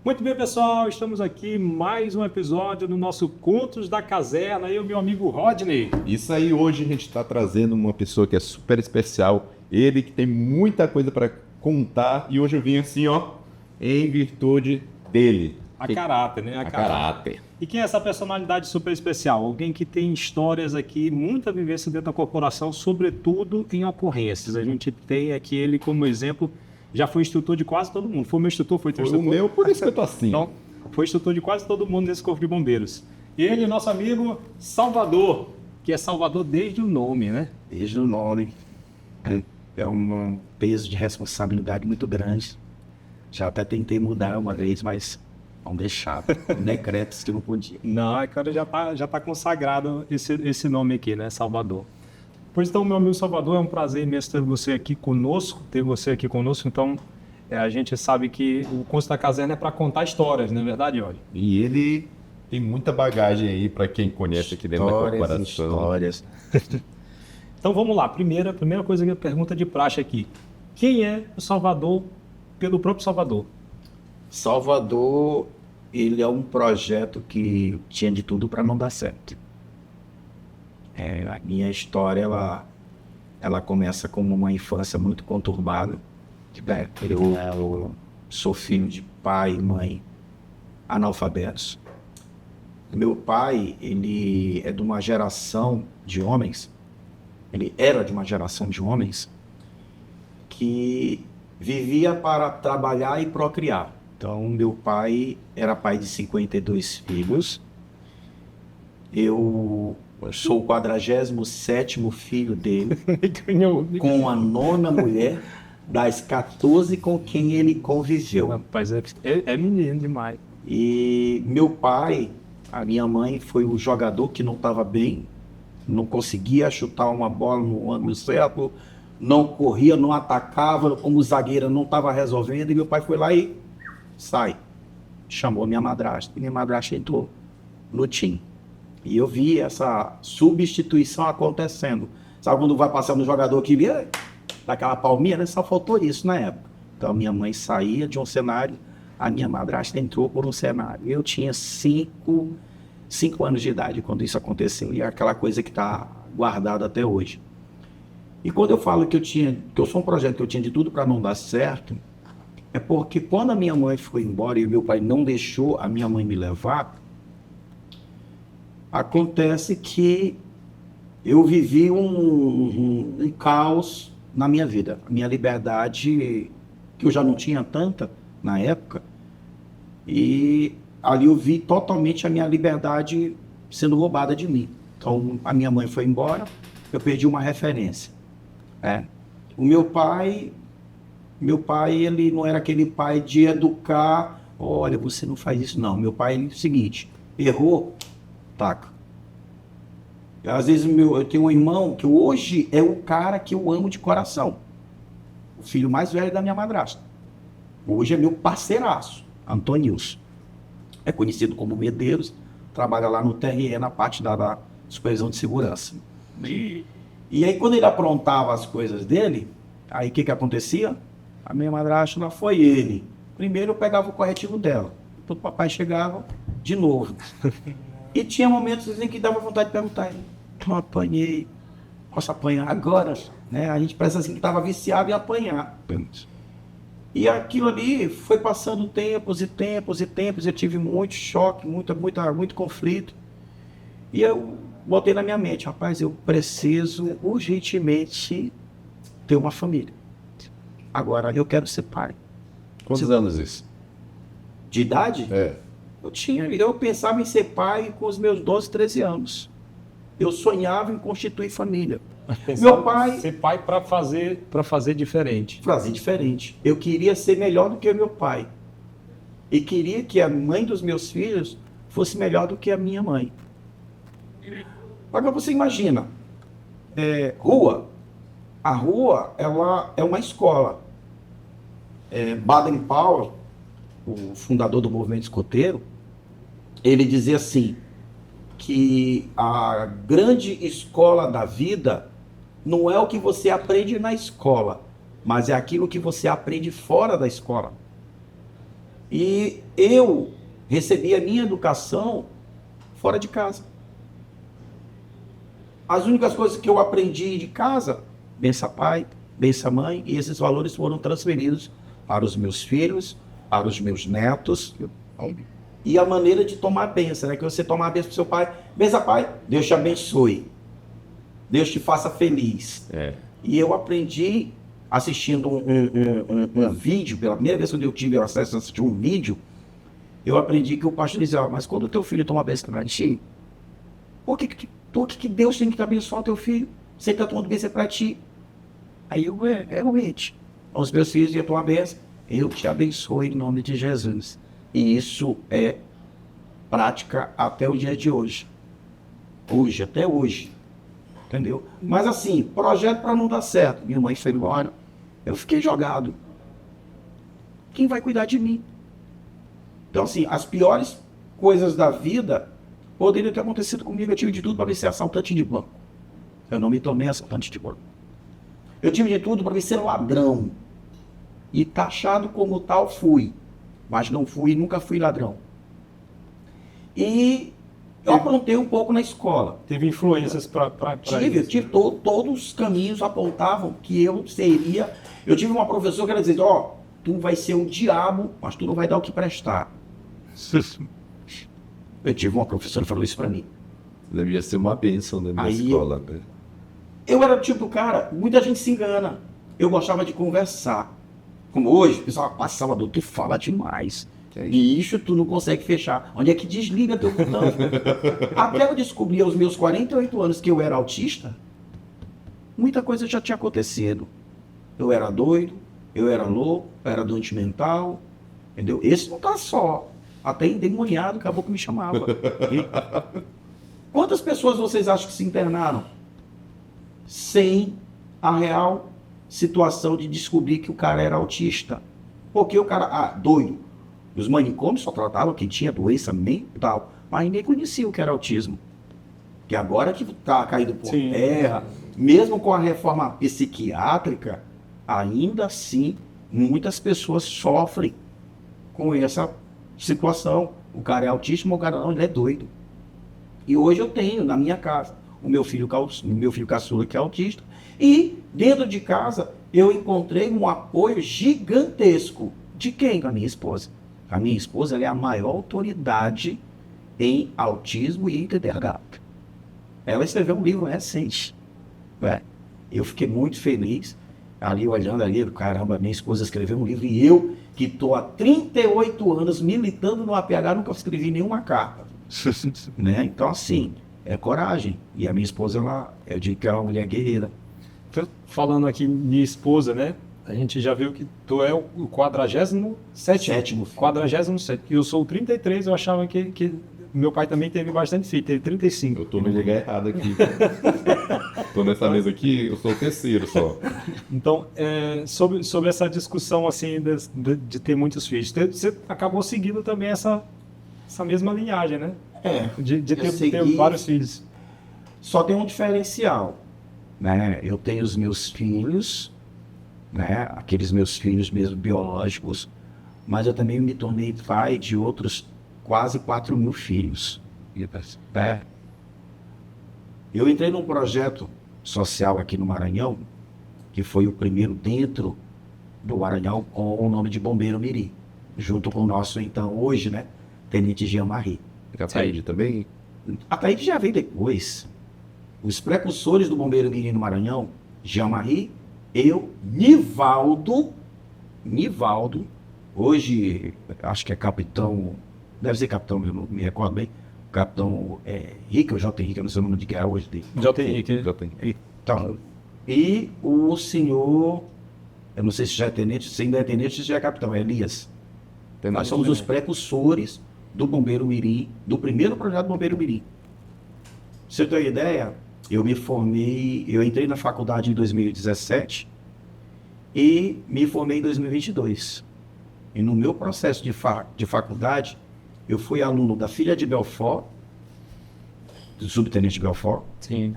Muito bem, pessoal, estamos aqui mais um episódio do nosso Contos da Caserna e o meu amigo Rodney. Isso aí, hoje a gente está trazendo uma pessoa que é super especial, ele que tem muita coisa para contar e hoje eu vim assim, ó, em virtude dele. A caráter, né? A caráter. E quem é essa personalidade super especial? Alguém que tem histórias aqui, muita vivência dentro da corporação, sobretudo em ocorrências. A gente tem aqui ele como exemplo, já foi instrutor de quase todo mundo. Foi meu instrutor, foi teu Foi o instrutor? meu, por isso que eu tô assim. Então, foi instrutor de quase todo mundo nesse Corpo de Bombeiros. E ele, nosso amigo Salvador, que é Salvador desde o nome, né? Desde o nome. É um peso de responsabilidade muito grande. Já até tentei mudar uma vez, mas não deixar. Decretos que não podia. Não, cara, já tá consagrado esse nome aqui, né? Salvador. Pois então, meu amigo Salvador, é um prazer imenso ter você aqui conosco, Então, a gente sabe que o Contos da Caserna é para contar histórias, não é verdade, Olha? E ele tem muita bagagem aí para quem conhece aqui dentro da corporação. Histórias. Então, vamos lá. Primeira coisa que pergunta de praxe aqui. Quem é o Salvador pelo próprio Salvador? Salvador, ele é um projeto que tinha de tudo para não dar certo. A minha história, ela começa como uma infância muito conturbada. Eu sou filho de pai e mãe analfabetos. Meu pai, ele é de uma geração de homens, ele era de uma geração de homens que vivia para trabalhar e procriar. Então, meu pai era pai de 52 filhos. Eu sou o 47º filho dele, com a nona mulher das 14 com quem ele conviveu. Rapaz, é menino demais. E meu pai, a minha mãe, foi o jogador que não estava bem, não conseguia chutar uma bola no ângulo certo, não corria, não atacava, como zagueira não estava resolvendo, e meu pai foi lá e sai. Chamou minha madrasta, e minha madrasta entrou no time. E eu vi essa substituição acontecendo. Sabe quando vai passando o jogador que via daquela palminha, né? Só faltou isso na época. Então minha mãe saía de um cenário, a minha madrasta entrou por um cenário. Eu tinha 5 anos de idade quando isso aconteceu. E é aquela coisa que está guardada até hoje. E quando eu falo que eu sou um projeto que eu tinha de tudo para não dar certo, é porque quando a minha mãe foi embora e meu pai não deixou a minha mãe me levar, acontece que eu vivi um caos na minha vida. A minha liberdade, que eu já não tinha tanta na época, e ali eu vi totalmente a minha liberdade sendo roubada de mim. Então, a minha mãe foi embora, eu perdi uma referência. O meu pai, ele não era aquele pai de educar, olha, você não faz isso, não. Meu pai, ele é o seguinte, errou, taca. Às vezes eu tenho um irmão que hoje é o cara que eu amo de coração. O filho mais velho da minha madrasta. Hoje é meu parceiraço, Antonilson. É conhecido como Medeiros, trabalha lá no TRE na parte da supervisão de segurança. E aí quando ele aprontava as coisas dele, aí o que acontecia? A minha madrasta lá foi ele. Primeiro eu pegava o corretivo dela. Então o papai chegava de novo. E tinha momentos em que dava vontade de perguntar, eu apanhei, posso apanhar agora? Né? A gente parece assim que estava viciado em apanhar. E aquilo ali foi passando tempos e tempos e tempos, eu tive muito choque, muito conflito. E eu botei na minha mente, rapaz, eu preciso urgentemente ter uma família. Agora eu quero ser pai. Quantos anos isso? De idade? Eu pensava em ser pai com os meus 12, 13 anos. Eu sonhava em constituir família. Meu pai... Ser pai para fazer diferente. Fazer diferente. Eu queria ser melhor do que o meu pai. E queria que a mãe dos meus filhos fosse melhor do que a minha mãe. Agora você imagina, rua. A rua, ela é uma escola. Baden-Powell, o fundador do movimento escoteiro, ele dizia assim, que a grande escola da vida não é o que você aprende na escola, mas é aquilo que você aprende fora da escola. E eu recebi a minha educação fora de casa. As únicas coisas que eu aprendi de casa, bença pai, bença mãe, e esses valores foram transferidos para os meus filhos, para os meus netos. E a maneira de tomar benção, né? Que você tomar a benção para seu pai. Bença pai, Deus te abençoe. Deus te faça feliz. E eu aprendi assistindo um vídeo, pela primeira vez que eu tive acesso a assistir um vídeo, eu aprendi que o pastor dizia, mas quando o teu filho toma benção para ti, por que Deus tem que te abençoar o teu filho? Você está tomando bênção para ti. Aí eu, realmente, os meus filhos iam tomar bênção, eu te abençoe em nome de Jesus. E isso é prática até o dia de hoje. Até hoje. Entendeu? Mas assim, projeto para não dar certo. Minha mãe foi embora, eu fiquei jogado. Quem vai cuidar de mim? Então assim, as piores coisas da vida poderiam ter acontecido comigo. Eu tive de tudo para ser assaltante de banco. Eu não me tornei assaltante de banco. Eu tive de tudo para ser ladrão. E taxado como tal fui. Mas não fui, nunca fui ladrão. E eu aprontei um pouco na escola. Teve influências para Tive todos os caminhos apontavam que eu seria... Eu tive uma professora que ela dizia, tu vai ser o diabo, mas tu não vai dar o que prestar. Eu tive uma professora que falou isso para mim. Devia ser uma bênção na minha escola. Eu era o tipo do cara, muita gente se engana. Eu gostava de conversar. Como hoje, o pessoal, Salvador, tu fala demais. Bicho, tu não consegue fechar. Onde é que desliga teu botão? Até eu descobrir aos meus 48 anos que eu era autista, muita coisa já tinha acontecido. Eu era doido, eu era louco, eu era doente mental, entendeu? Esse não tá só. Até endemoniado, acabou que me chamava. Quantas pessoas vocês acham que se internaram sem a real situação de descobrir que o cara era autista? Porque o cara, doido. Os manicômios só tratavam quem tinha doença mental, mas ninguém conhecia o que era autismo. Que agora que está caído por terra, mesmo com a reforma psiquiátrica, ainda assim, muitas pessoas sofrem com essa situação. O cara é autista, mas o cara não, ele é doido. E hoje eu tenho na minha casa o meu filho caçula que é autista, e dentro de casa eu encontrei um apoio gigantesco. De quem? Da minha esposa. A minha esposa ela é a maior autoridade em autismo e em TDAH. Ela escreveu um livro recente. Eu fiquei muito feliz ali olhando ali, caramba, minha esposa escreveu um livro e eu, que estou há 38 anos militando no APH, nunca escrevi nenhuma carta. Né? Então assim, é coragem. E a minha esposa, eu digo que é uma mulher guerreira. Falando aqui minha esposa, né? A gente já viu que tu é o 47º. 47º. E eu sou o 33, eu achava que meu pai também teve bastante filho, teve 35. Eu tô no lugar errado aqui. Tô nessa mesa aqui, eu sou o terceiro só. Então, sobre essa discussão assim de ter muitos filhos, você acabou seguindo também essa mesma linhagem, né? De ter vários filhos. Só tem um diferencial, né? Eu tenho os meus filhos, né? Aqueles meus filhos mesmo biológicos, mas eu também me tornei pai de outros quase 4.000 filhos. Né? Eu entrei num projeto social aqui no Maranhão, que foi o primeiro dentro do Maranhão com o nome de Bombeiro Mirim, junto com o nosso, então, hoje, né, Tenente Jean-Marie. Ataíde também? Ataíde já veio depois. Os precursores do Bombeiro Mirim no Maranhão, Jean-Marie, eu, Nivaldo, hoje acho que é capitão, deve ser capitão, eu não me recordo bem, capitão Henrique ou J. Henrique, eu não sei o nome de guerra hoje dele. J. Henrique. Então, e o senhor, eu não sei se já é tenente, se ainda é tenente, se já é capitão, é Elias. Nós somos os precursores do Bombeiro Mirim, do primeiro projeto do Bombeiro Mirim. Pra você ter uma ideia, eu me formei, eu entrei na faculdade em 2017 e me formei em 2022. E no meu processo de faculdade, eu fui aluno da filha de Belfort, do subtenente Belfort,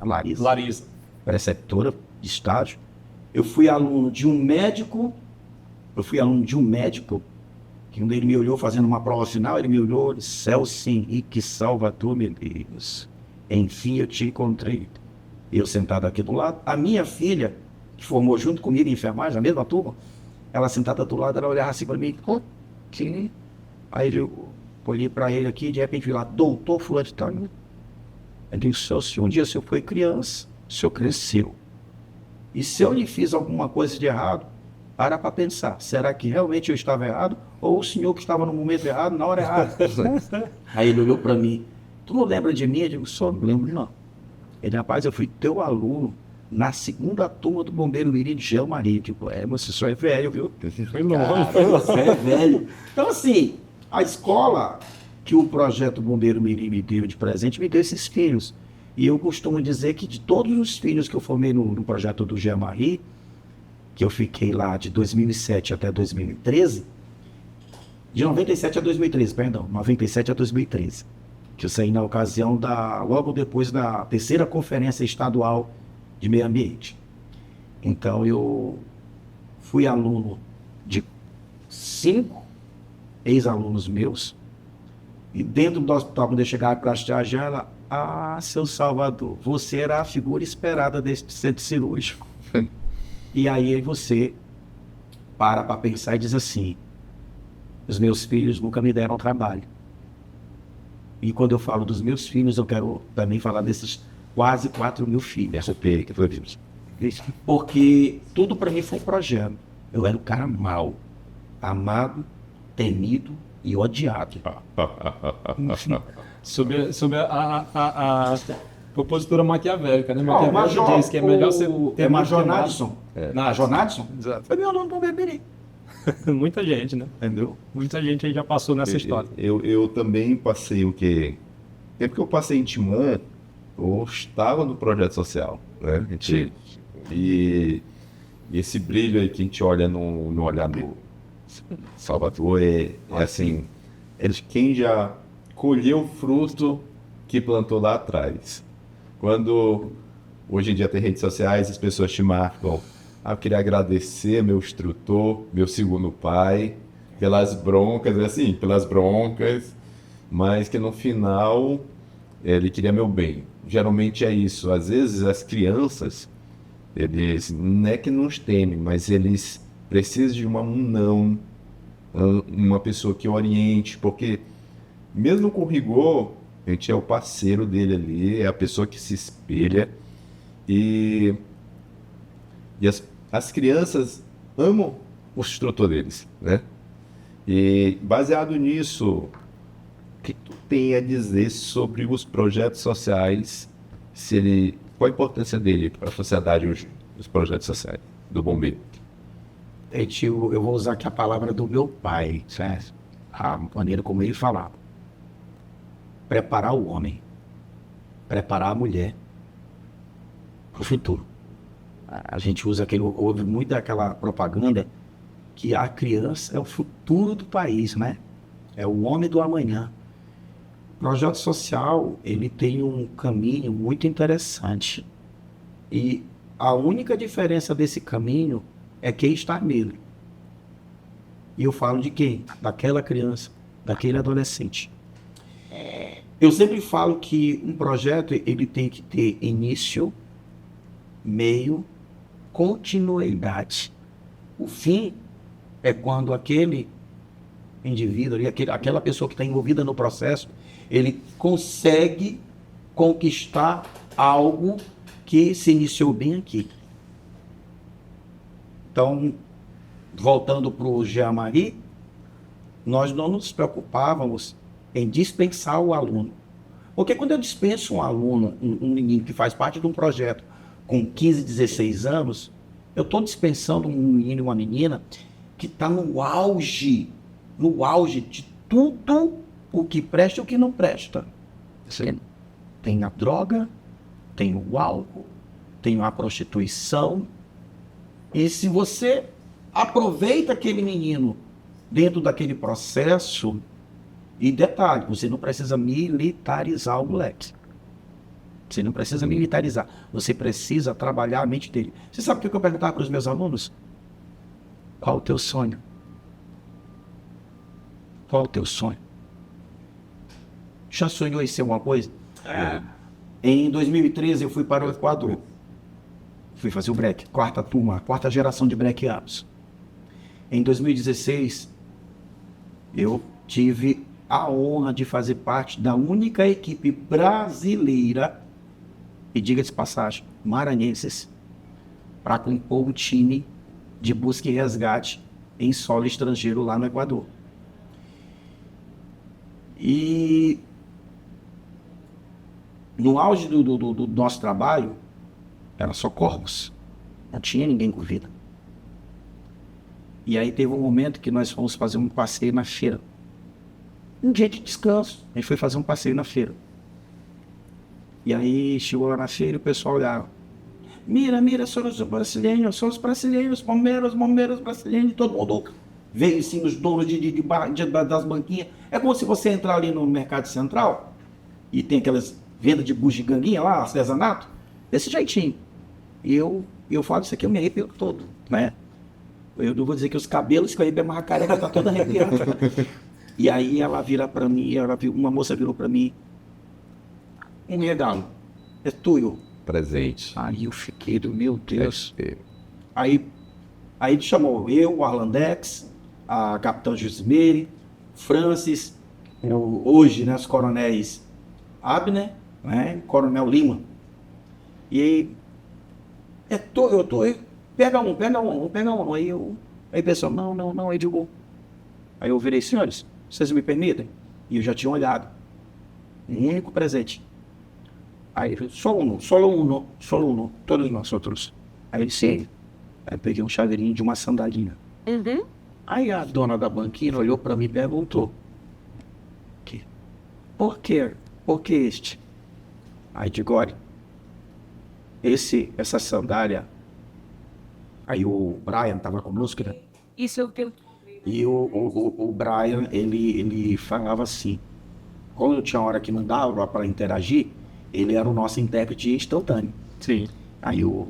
a Larissa, preceptora de estágio. Eu fui aluno de um médico que quando ele me olhou fazendo uma prova final, ele me olhou, Celso Henrique Salvador Medeiros, enfim eu te encontrei. Eu sentado aqui do lado, a minha filha, que formou junto comigo em enfermagem, a mesma turma, ela sentada do lado, ela olhava assim para mim, pô, que... Aí eu olhei para ele aqui, de repente vi lá, doutor fulano de tal. Eu disse, se um dia o senhor foi criança, o senhor cresceu. E se eu lhe fiz alguma coisa de errado, para pensar, será que realmente eu estava errado? Ou o senhor que estava no momento errado, na hora errada? Aí ele olhou para mim, tu não lembra de mim? Eu digo, só não lembro não. Ele, rapaz, eu fui teu aluno na segunda turma do Bombeiro Mirim de Gel Maria. Tipo, mas você só é velho, viu? Foi longe. Você é velho. Então, assim, a escola que o projeto Bombeiro Mirim me deu de presente, me deu esses filhos. E eu costumo dizer que de todos os filhos que eu formei no projeto do Gel Marie, que eu fiquei lá de 2007 até 2013, de 97 a 2013, perdão, 97 a 2013, que eu saí na ocasião logo depois da terceira conferência estadual de meio ambiente. Então eu fui aluno de 5 ex-alunos meus, e dentro do hospital, quando eu chegava para estagiar, ela, seu Salvador, você era a figura esperada desse centro cirúrgico. E aí você para pensar e diz assim, os meus filhos nunca me deram trabalho. E quando eu falo dos meus filhos, eu quero também falar desses quase 4 mil filhos. Porque tudo para mim foi projeto. Eu era um cara mau, amado, temido e odiado. Sobre a propositura maquiavélica, né? O Major, diz que é melhor ser Major Nadson. Major Nadson? Exato. Foi meu aluno do Bombeiro Mirim. Muita gente, né? Entendeu? Muita gente aí já passou nessa história. Eu também passei o quê? É porque eu passei em Timon, eu estava no projeto social, né? E esse brilho aí que a gente olha no olhar do Salvador é assim, quem já colheu o fruto que plantou lá atrás. Quando hoje em dia tem redes sociais, as pessoas te marcam, eu queria agradecer meu instrutor, meu segundo pai, pelas broncas, mas que no final ele queria meu bem. Geralmente é isso. Às vezes as crianças, eles não é que nos temem, mas eles precisam de uma pessoa que oriente, porque mesmo com rigor, a gente é o parceiro dele ali, é a pessoa que se espelha. E as crianças amam o instrutor deles, né? E baseado nisso, o que tu tem a dizer sobre os projetos sociais? Qual a importância dele para a sociedade hoje, os projetos sociais do bombeiro? Eu vou usar aqui a palavra do meu pai, certo? A maneira como ele falava. Preparar o homem, preparar a mulher para o futuro. A gente ouve muito aquela propaganda que a criança é o futuro do país, né? É o homem do amanhã. O projeto social, ele tem um caminho muito interessante. E a única diferença desse caminho é quem está nele. E eu falo de quem? Daquela criança, daquele adolescente. Eu sempre falo que um projeto ele tem que ter início, meio, continuidade. O fim é quando aquele indivíduo, aquela pessoa que está envolvida no processo, ele consegue conquistar algo que se iniciou bem aqui. Então, voltando para o Gel Marie, nós não nos preocupávamos em dispensar o aluno. Porque quando eu dispenso um aluno, um menino que faz parte de um projeto com 15, 16 anos, eu estou dispensando um menino e uma menina que está no auge de tudo o que presta e o que não presta. Tem a droga, tem o álcool, tem a prostituição. E se você aproveita aquele menino dentro daquele processo, e detalhe, você não precisa militarizar o moleque. Você não precisa militarizar. Você precisa trabalhar a mente dele. Você sabe o que eu perguntava para os meus alunos? Qual o teu sonho? Qual é o teu sonho? Já sonhou em ser alguma coisa? Em 2013 eu fui para o Equador. Fui fazer o break, quarta turma, quarta geração de break-ups. Em 2016, eu tive a honra de fazer parte da única equipe brasileira, e diga-se de passagem, maranhenses, para compor um time de busca e resgate em solo estrangeiro lá no Equador. E no auge do nosso trabalho, era só corpos, não tinha ninguém com vida. E aí teve um momento que nós fomos fazer um passeio na feira. Um dia de descanso, a gente foi fazer um passeio na feira. E aí chegou lá na feira e o pessoal olhava. Mira, são os brasileiros, bombeiros brasileiros, todo mundo veio assim, os donos das banquinhas. É como se você entrar ali no Mercado Central e tem aquelas vendas de bugiganguinha lá, artesanato, desse jeitinho. E eu falo isso aqui, eu me arrepio todo, né? Eu não vou dizer que os cabelos que eu arrepio, mas a careca tá toda arrepiada. E aí ela vira para mim, uma moça virou para mim, um regalo, é tuyo. Presente. Aí eu fiquei do meu Deus. Aí ele chamou eu, o Arlandex, a Capitão Jusmeire, Francis, hoje, né, os coronéis Abner, né, Coronel Lima. E aí, pega um. Aí o pessoal, não, aí digo. Aí eu virei, senhores, vocês me permitem? E eu já tinha olhado. Um único presente. Aí ele, solo uno, todos nós outros. Aí ele, sim. Aí eu peguei um chaveirinho de uma sandalinha. Uhum. Aí a dona da banquinha olhou para mim e perguntou, por que este? Aí digo, olha, essa sandália, aí o Brian estava conosco, né? Isso eu tenho. E o Brian, ele falava assim, quando tinha hora que não dava para interagir, ele era o nosso intérprete instantâneo. Sim. Aí o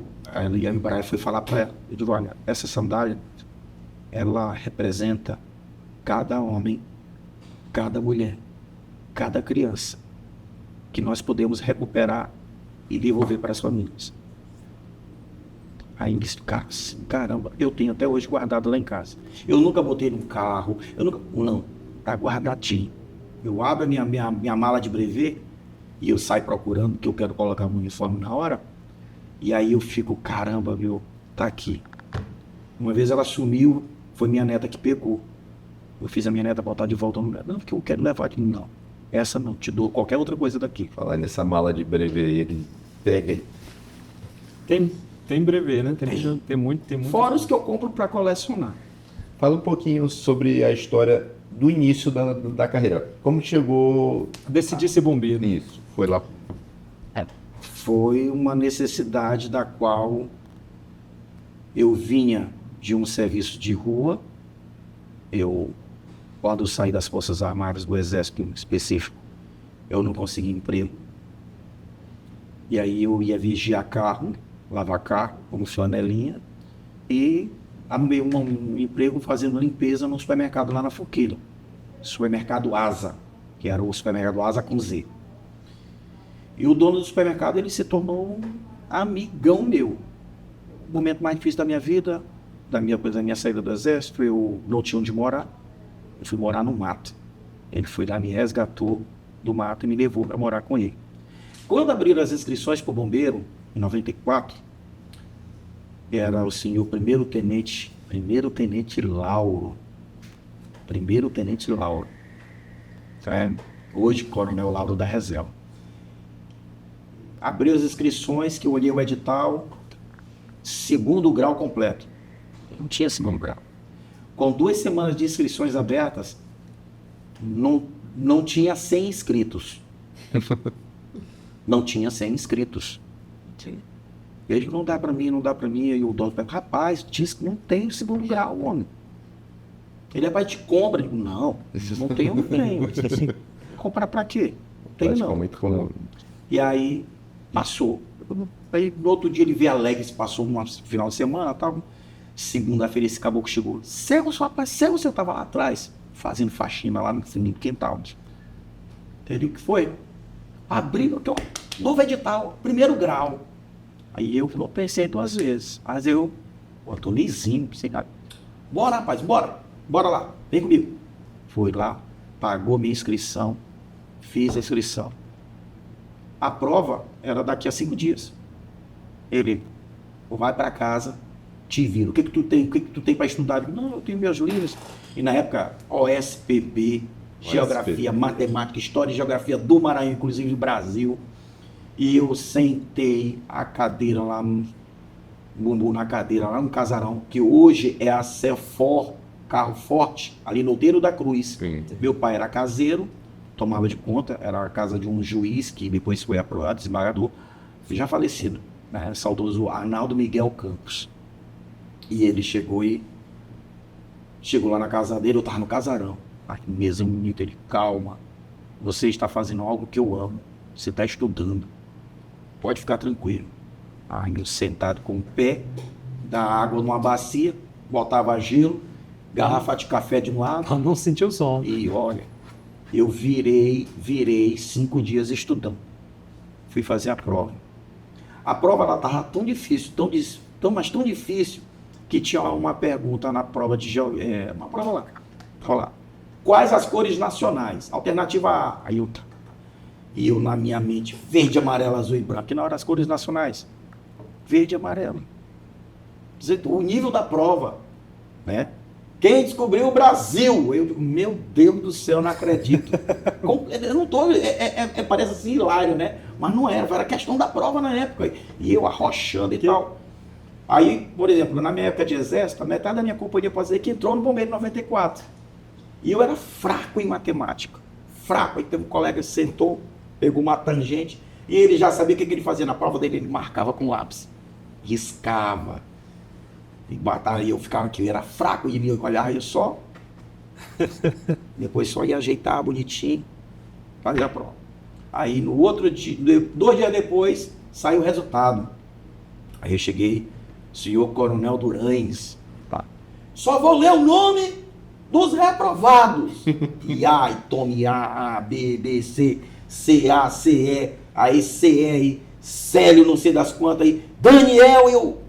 Brian foi falar para ela, eu digo, olha, essa sandália, ela representa cada homem, cada mulher, cada criança, que nós podemos recuperar e devolver para as famílias. Aí disse, caramba, eu tenho até hoje guardado lá em casa. Eu nunca botei num carro, não, tá guardadinho. Eu abro a minha mala de brevê e eu saio procurando, que eu quero colocar um uniforme na hora. E aí eu fico, caramba, tá aqui. Uma vez ela sumiu, foi minha neta que pegou. Eu fiz a minha neta botar de volta no lugar. Não, porque eu quero levar aqui. Não, essa não, te dou qualquer outra coisa daqui. Falar nessa mala de brevê, ele pega. Tem brevê, né? Tem muito. Fora os que eu compro para colecionar. Fala um pouquinho sobre a história do início da carreira. Como chegou Decidi ser bombeiro. nisso? Foi lá. Foi uma necessidade da qual eu vinha de um serviço de rua. Quando saí das Forças Armadas do Exército específico, eu não consegui emprego. E aí eu ia vigiar carro, lavar carro, como flanelinha, e arrumei um emprego fazendo limpeza no supermercado lá na Forquilha. Supermercado Asa, que era o supermercado Asa com Z. E o dono do supermercado, ele se tornou um amigão meu. O momento mais difícil da minha vida, da minha saída do exército, eu não tinha onde morar. Eu fui morar no mato. Ele foi lá, me resgatou do mato e me levou para morar com ele. Quando abriram as inscrições para o bombeiro, em 94, era o senhor primeiro tenente Lauro. Hoje, coronel Lauro da Reserva. Abriu as inscrições, que eu olhei o edital, segundo grau completo. Não tinha segundo grau. Com 2 semanas de inscrições abertas, não tinha 100 inscritos. Não tinha 100 inscritos. Ele não dá para mim. E o dono pergunta, rapaz, diz que não tem segundo grau, homem. Ele vai te comprar. Eu digo, não tenho. Comprar para quê? Não tenho, não. Praticamente E aí, passou. Aí, no outro dia, ele veio alegre, passou um final de semana, tal. Segunda-feira, esse caboclo chegou. Cego, rapaz, cego, você estava lá atrás. fazendo faxina lá no quintal. Entendeu o que foi? Abriu aqui, ó, novo edital, 1º grau. Aí eu pensei 2 vezes. Mas eu, tô lisinho, pensei, cara, bora, rapaz, bora lá, vem comigo. Fui lá, pagou minha inscrição, fiz a inscrição. A prova era daqui a 5 dias. Ele, vai para casa, te vira. O que tu tem para estudar? Eu digo, não, eu tenho meus livros. E na época, OSPB, Geografia, Matemática, História e Geografia do Maranhão, inclusive do Brasil. E eu sentei a cadeira lá na cadeira, lá no casarão, que hoje é a Cefor, Carro Forte, ali no Alteiro da Cruz. Sim. Meu pai era caseiro, tomava de conta, era a casa de um juiz que depois foi aprovado, desembargador, já falecido, né? Saudoso Arnaldo Miguel Campos. E ele chegou lá na casa dele, eu estava no casarão. Ai, mesa bonita, ele, calma, você está fazendo algo que eu amo, você está estudando, pode ficar tranquilo. Aí eu sentado com o pé, da água numa bacia, botava gelo, garrafa de café de um lado. Pra não sentir o som. E olha, eu virei 5 dias estudando. Fui fazer a prova. A prova ela estava tão difícil, mas tão difícil, que tinha uma pergunta na prova de geografia. Uma prova lá. Olha lá. Quais as cores nacionais? Alternativa A, Ailton. E eu na minha mente, verde, amarelo, azul e branco. E na hora as cores nacionais, verde e amarelo. O nível da prova, né? Quem descobriu o Brasil? Eu digo, meu Deus do céu, não acredito. Eu não tô, parece assim hilário, né? Mas não era questão da prova na época. E eu arrochando e tal. Aí, por exemplo, na minha época de exército, a metade da minha companhia pode dizer que entrou no Bombeiro em 94. E eu era fraco em matemática. Fraco. Aí teve um colega que sentou, pegou uma tangente, e ele já sabia o que ele fazia na prova dele. Ele marcava com lápis. Riscava. E batalha, eu ficava aqui, eu era fraco, e ele olhava, eu só. Depois só ia ajeitar bonitinho, fazer a prova. Aí no outro dia, 2 dias depois, saiu o resultado. Aí eu cheguei, senhor Coronel Durães, tá. Só vou ler o nome dos reprovados. E aí, tome A, B, B, C, C, A, C, E, aí C, R, Célio, não sei das quantas aí, Daniel, eu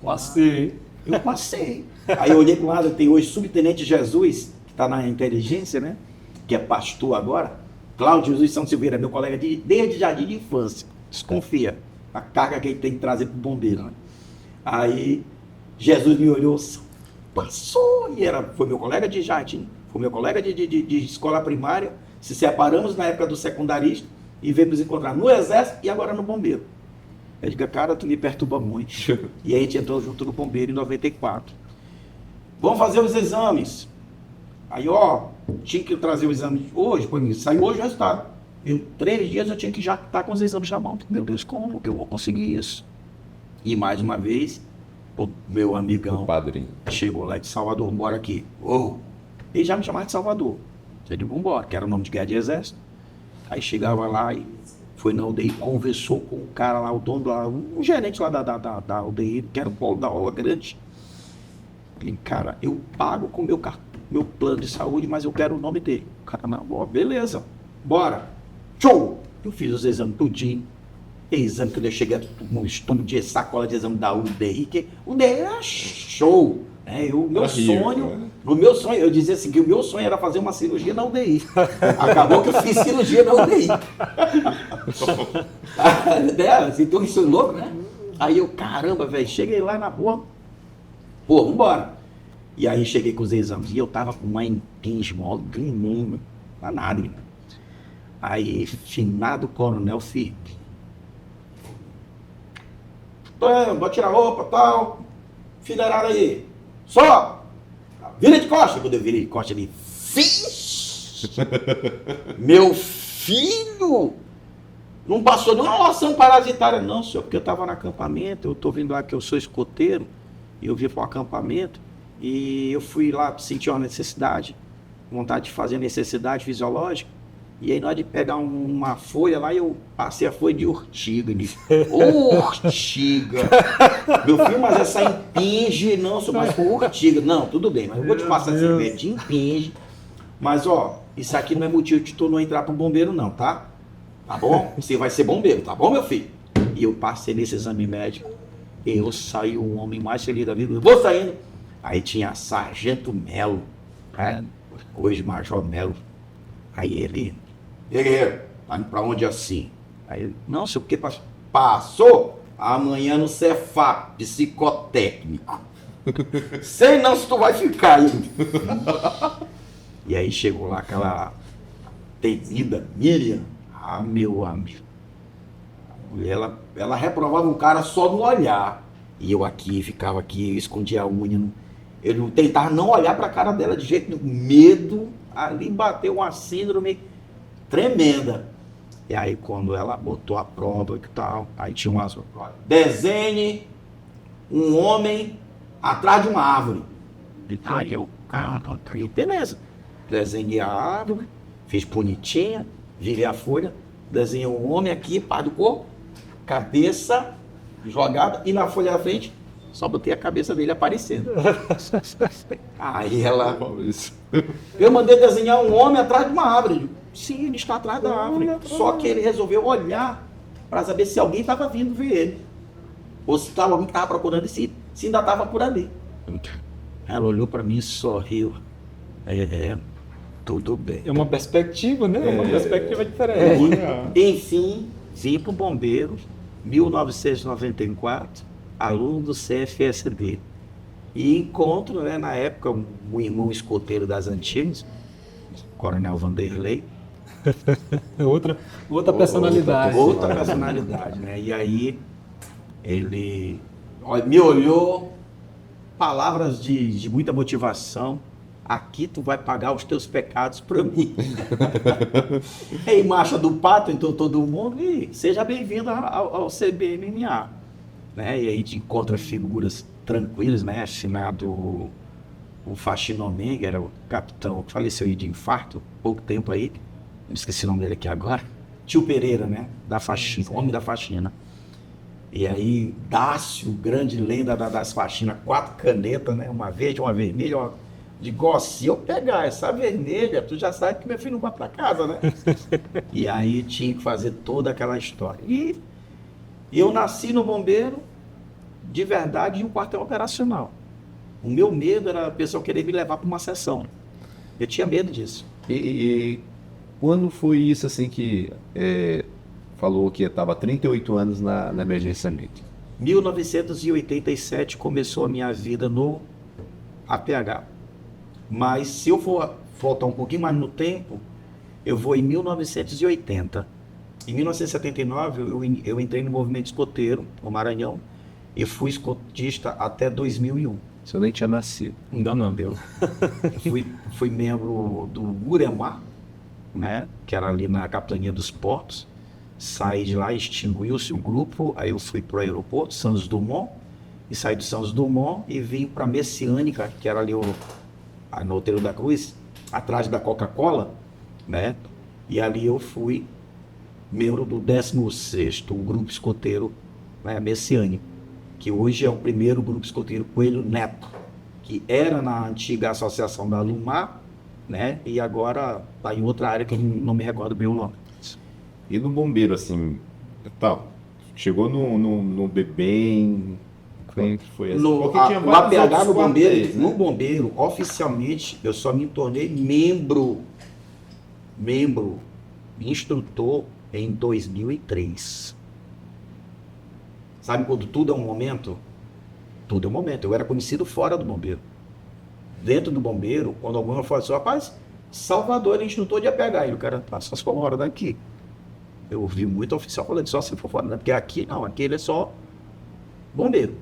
passei. Eu passei. Aí eu olhei para o lado, tem hoje Subtenente Jesus, que está na inteligência, né? Que é pastor agora. Cláudio Jesus São Silveira, meu colega desde jardim de infância. Desconfia. A carga que ele tem que trazer para o bombeiro. Né? Aí Jesus me olhou, passou. E foi meu colega de jardim, foi meu colega de escola primária. Se separamos na época do secundarista e veio nos encontrar no exército e agora no bombeiro. Eu digo, cara, tu me perturba muito. E aí a gente entrou junto no bombeiro em 94. Vamos fazer os exames. Aí, tinha que trazer o exame hoje, saiu hoje o resultado. Em 3 dias eu tinha que já estar com os exames na mão. Meu Deus, como que eu vou conseguir isso? E mais uma vez, o meu amigão, o padrinho, chegou lá de Salvador, bora aqui. Ele já me chamava de Salvador. Eu digo, vambora, que era o nome de guerra de exército. Aí chegava lá e foi na UDI, conversou com o cara lá, o dono lá, o gerente lá da UDI, que era o polo da aula grande. Falei, cara, eu pago com meu plano de saúde, mas eu quero o nome dele. O cara, não, beleza, bora. Show! Eu fiz os exames tudinho. Exame que eu cheguei no estudo de sacola de exame da UDI, que o UDI era show. No meu sonho, eu dizia assim, que o meu sonho era fazer uma cirurgia na UDI. Acabou que eu fiz cirurgia na UDI. Assim, tudo isso louco, né? Aí eu, caramba, velho, cheguei lá na rua, vambora. E aí cheguei com os exames, e eu tava com uma esmola, danado. Aí, finado Coronel Felipe. Vou tirar a roupa, tal, fileirada aí. Só! Vira de costa. Quando eu virei de costa ali, meu filho! Não passou nenhuma ação parasitária, não, senhor, porque eu estava no acampamento, eu estou vindo lá que eu sou escoteiro, e eu vim para o acampamento, e eu fui lá sentir uma necessidade, vontade de fazer necessidade fisiológica, E aí, na hora de pegar uma folha lá, eu passei a folha de urtiga. Ele disse, ô, urtiga! Meu filho, mas essa impinge, não, mas foi urtiga. Não, tudo bem, mas eu vou te passar esse verde de impinge. Mas, ó, isso aqui não é motivo de tu não entrar pro bombeiro, não, tá? Tá bom? Você vai ser bombeiro, tá bom, meu filho? E eu passei nesse exame médico. Eu saí um homem mais feliz da vida. Eu vou saindo. Aí tinha Sargento Melo, né? Hoje Major Melo. Aí ele, guerreiro, tá indo pra onde assim? Aí ele, não sei o que passou amanhã no Cefap, psicotécnico. Sei não se tu vai ficar aí. E aí chegou lá aquela temida Miriam. Ah, meu amigo. Ela reprovava um cara só no olhar. E eu aqui, ficava aqui, eu escondia a unha. Eu não tentava não olhar pra cara dela de jeito nenhum. Medo, ali bateu uma síndrome tremenda. E aí quando ela botou a prova e tal, aí tinha umas... Desenhe um homem atrás de uma árvore. Aí eu, beleza. Desenhei a árvore, fiz bonitinha, virei a folha, desenhei um homem aqui, pá do corpo, cabeça jogada, e na folha da frente, só botei a cabeça dele aparecendo. Aí ela... Eu mandei desenhar um homem atrás de uma árvore. Eu digo, sim, ele está atrás da árvore. Só que ele resolveu olhar para saber se alguém estava vindo ver ele. Ou se alguém estava procurando se ainda estava por ali. Ela olhou para mim e sorriu. Tudo bem. É uma perspectiva, né? Uma perspectiva diferente. Enfim, vim para o bombeiro, 1994, aluno do CFSB. E encontro, né, na época, um irmão escoteiro das antigas, Coronel Vanderlei. Outra personalidade. Outra personalidade, né? E aí ele me olhou, palavras de muita motivação. Aqui tu vai pagar os teus pecados para mim. Em Marcha do Pato, então todo mundo, e seja bem-vindo ao CBMMA. Né? E aí a gente encontra figuras tranquilas, né? Assinado o Faxina Omega, era o capitão que faleceu aí de infarto, pouco tempo aí, não esqueci o nome dele aqui agora, Tio Pereira, né? Da faxina, homem da faxina. E aí, Dácio, grande lenda das faxinas, 4 canetas, né? Uma verde, uma vermelha, uma... Digo, se eu pegar essa vermelha, tu já sabe que meu filho não vai pra casa, né? E aí tinha que fazer toda aquela história. E eu nasci no bombeiro, de verdade, em um quartel operacional. O meu medo era a pessoa querer me levar para uma sessão. Eu tinha medo disso. E quando foi isso assim que falou que estava 38 anos na emergência médica? 1987 começou a minha vida no APH. Mas se eu for voltar um pouquinho mais no tempo, eu vou em 1980. Em 1979 eu entrei no movimento escoteiro, no Maranhão, e fui escotista até 2001. Se eu nem tinha nascido. Ainda não deu. Fui membro do Uremar, né, que era ali na Capitania dos Portos. Saí de lá, extinguiu-se o grupo, aí eu fui para o aeroporto, Santos Dumont, e saí do Santos Dumont e vim para a Messiânica, que era ali no Outeiro da Cruz, atrás da Coca-Cola, né, e ali eu fui membro do 16º, o grupo escoteiro, né, Messiânico, que hoje é o primeiro grupo escoteiro Coelho Neto, que era na antiga associação da Lumar, né, e agora está em outra área que eu não me recordo bem o nome. E no bombeiro, assim, tal, chegou no Bebem, como foi assim? No APH, no bombeiro, oficialmente, eu só me tornei membro, instrutor em 2003. Sabe quando tudo é um momento? Tudo é um momento. Eu era conhecido fora do bombeiro. Dentro do bombeiro, quando alguém fala assim, rapaz, Salvador é instrutor de APH. E o cara, só se for fora daqui. Eu ouvi muito oficial falando, só se for fora daqui. Porque aqui não, aqui ele é só bombeiro.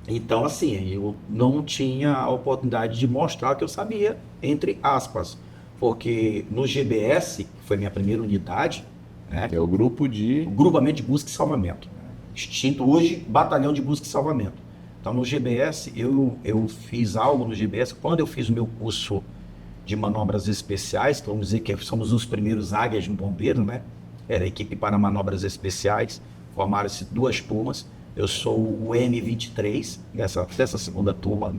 Então, assim, eu não tinha a oportunidade de mostrar o que eu sabia, entre aspas. Porque no GBS, que foi minha primeira unidade, né, é o grupamento de busca e salvamento. Extinto hoje, batalhão de busca e salvamento. Então, no GBS, eu fiz algo no GBS. Quando eu fiz o meu curso de manobras especiais, que vamos dizer que somos os primeiros águias no bombeiro, né? Era a equipe para manobras especiais, formaram-se 2 turmas, eu sou o M23, dessa segunda turma,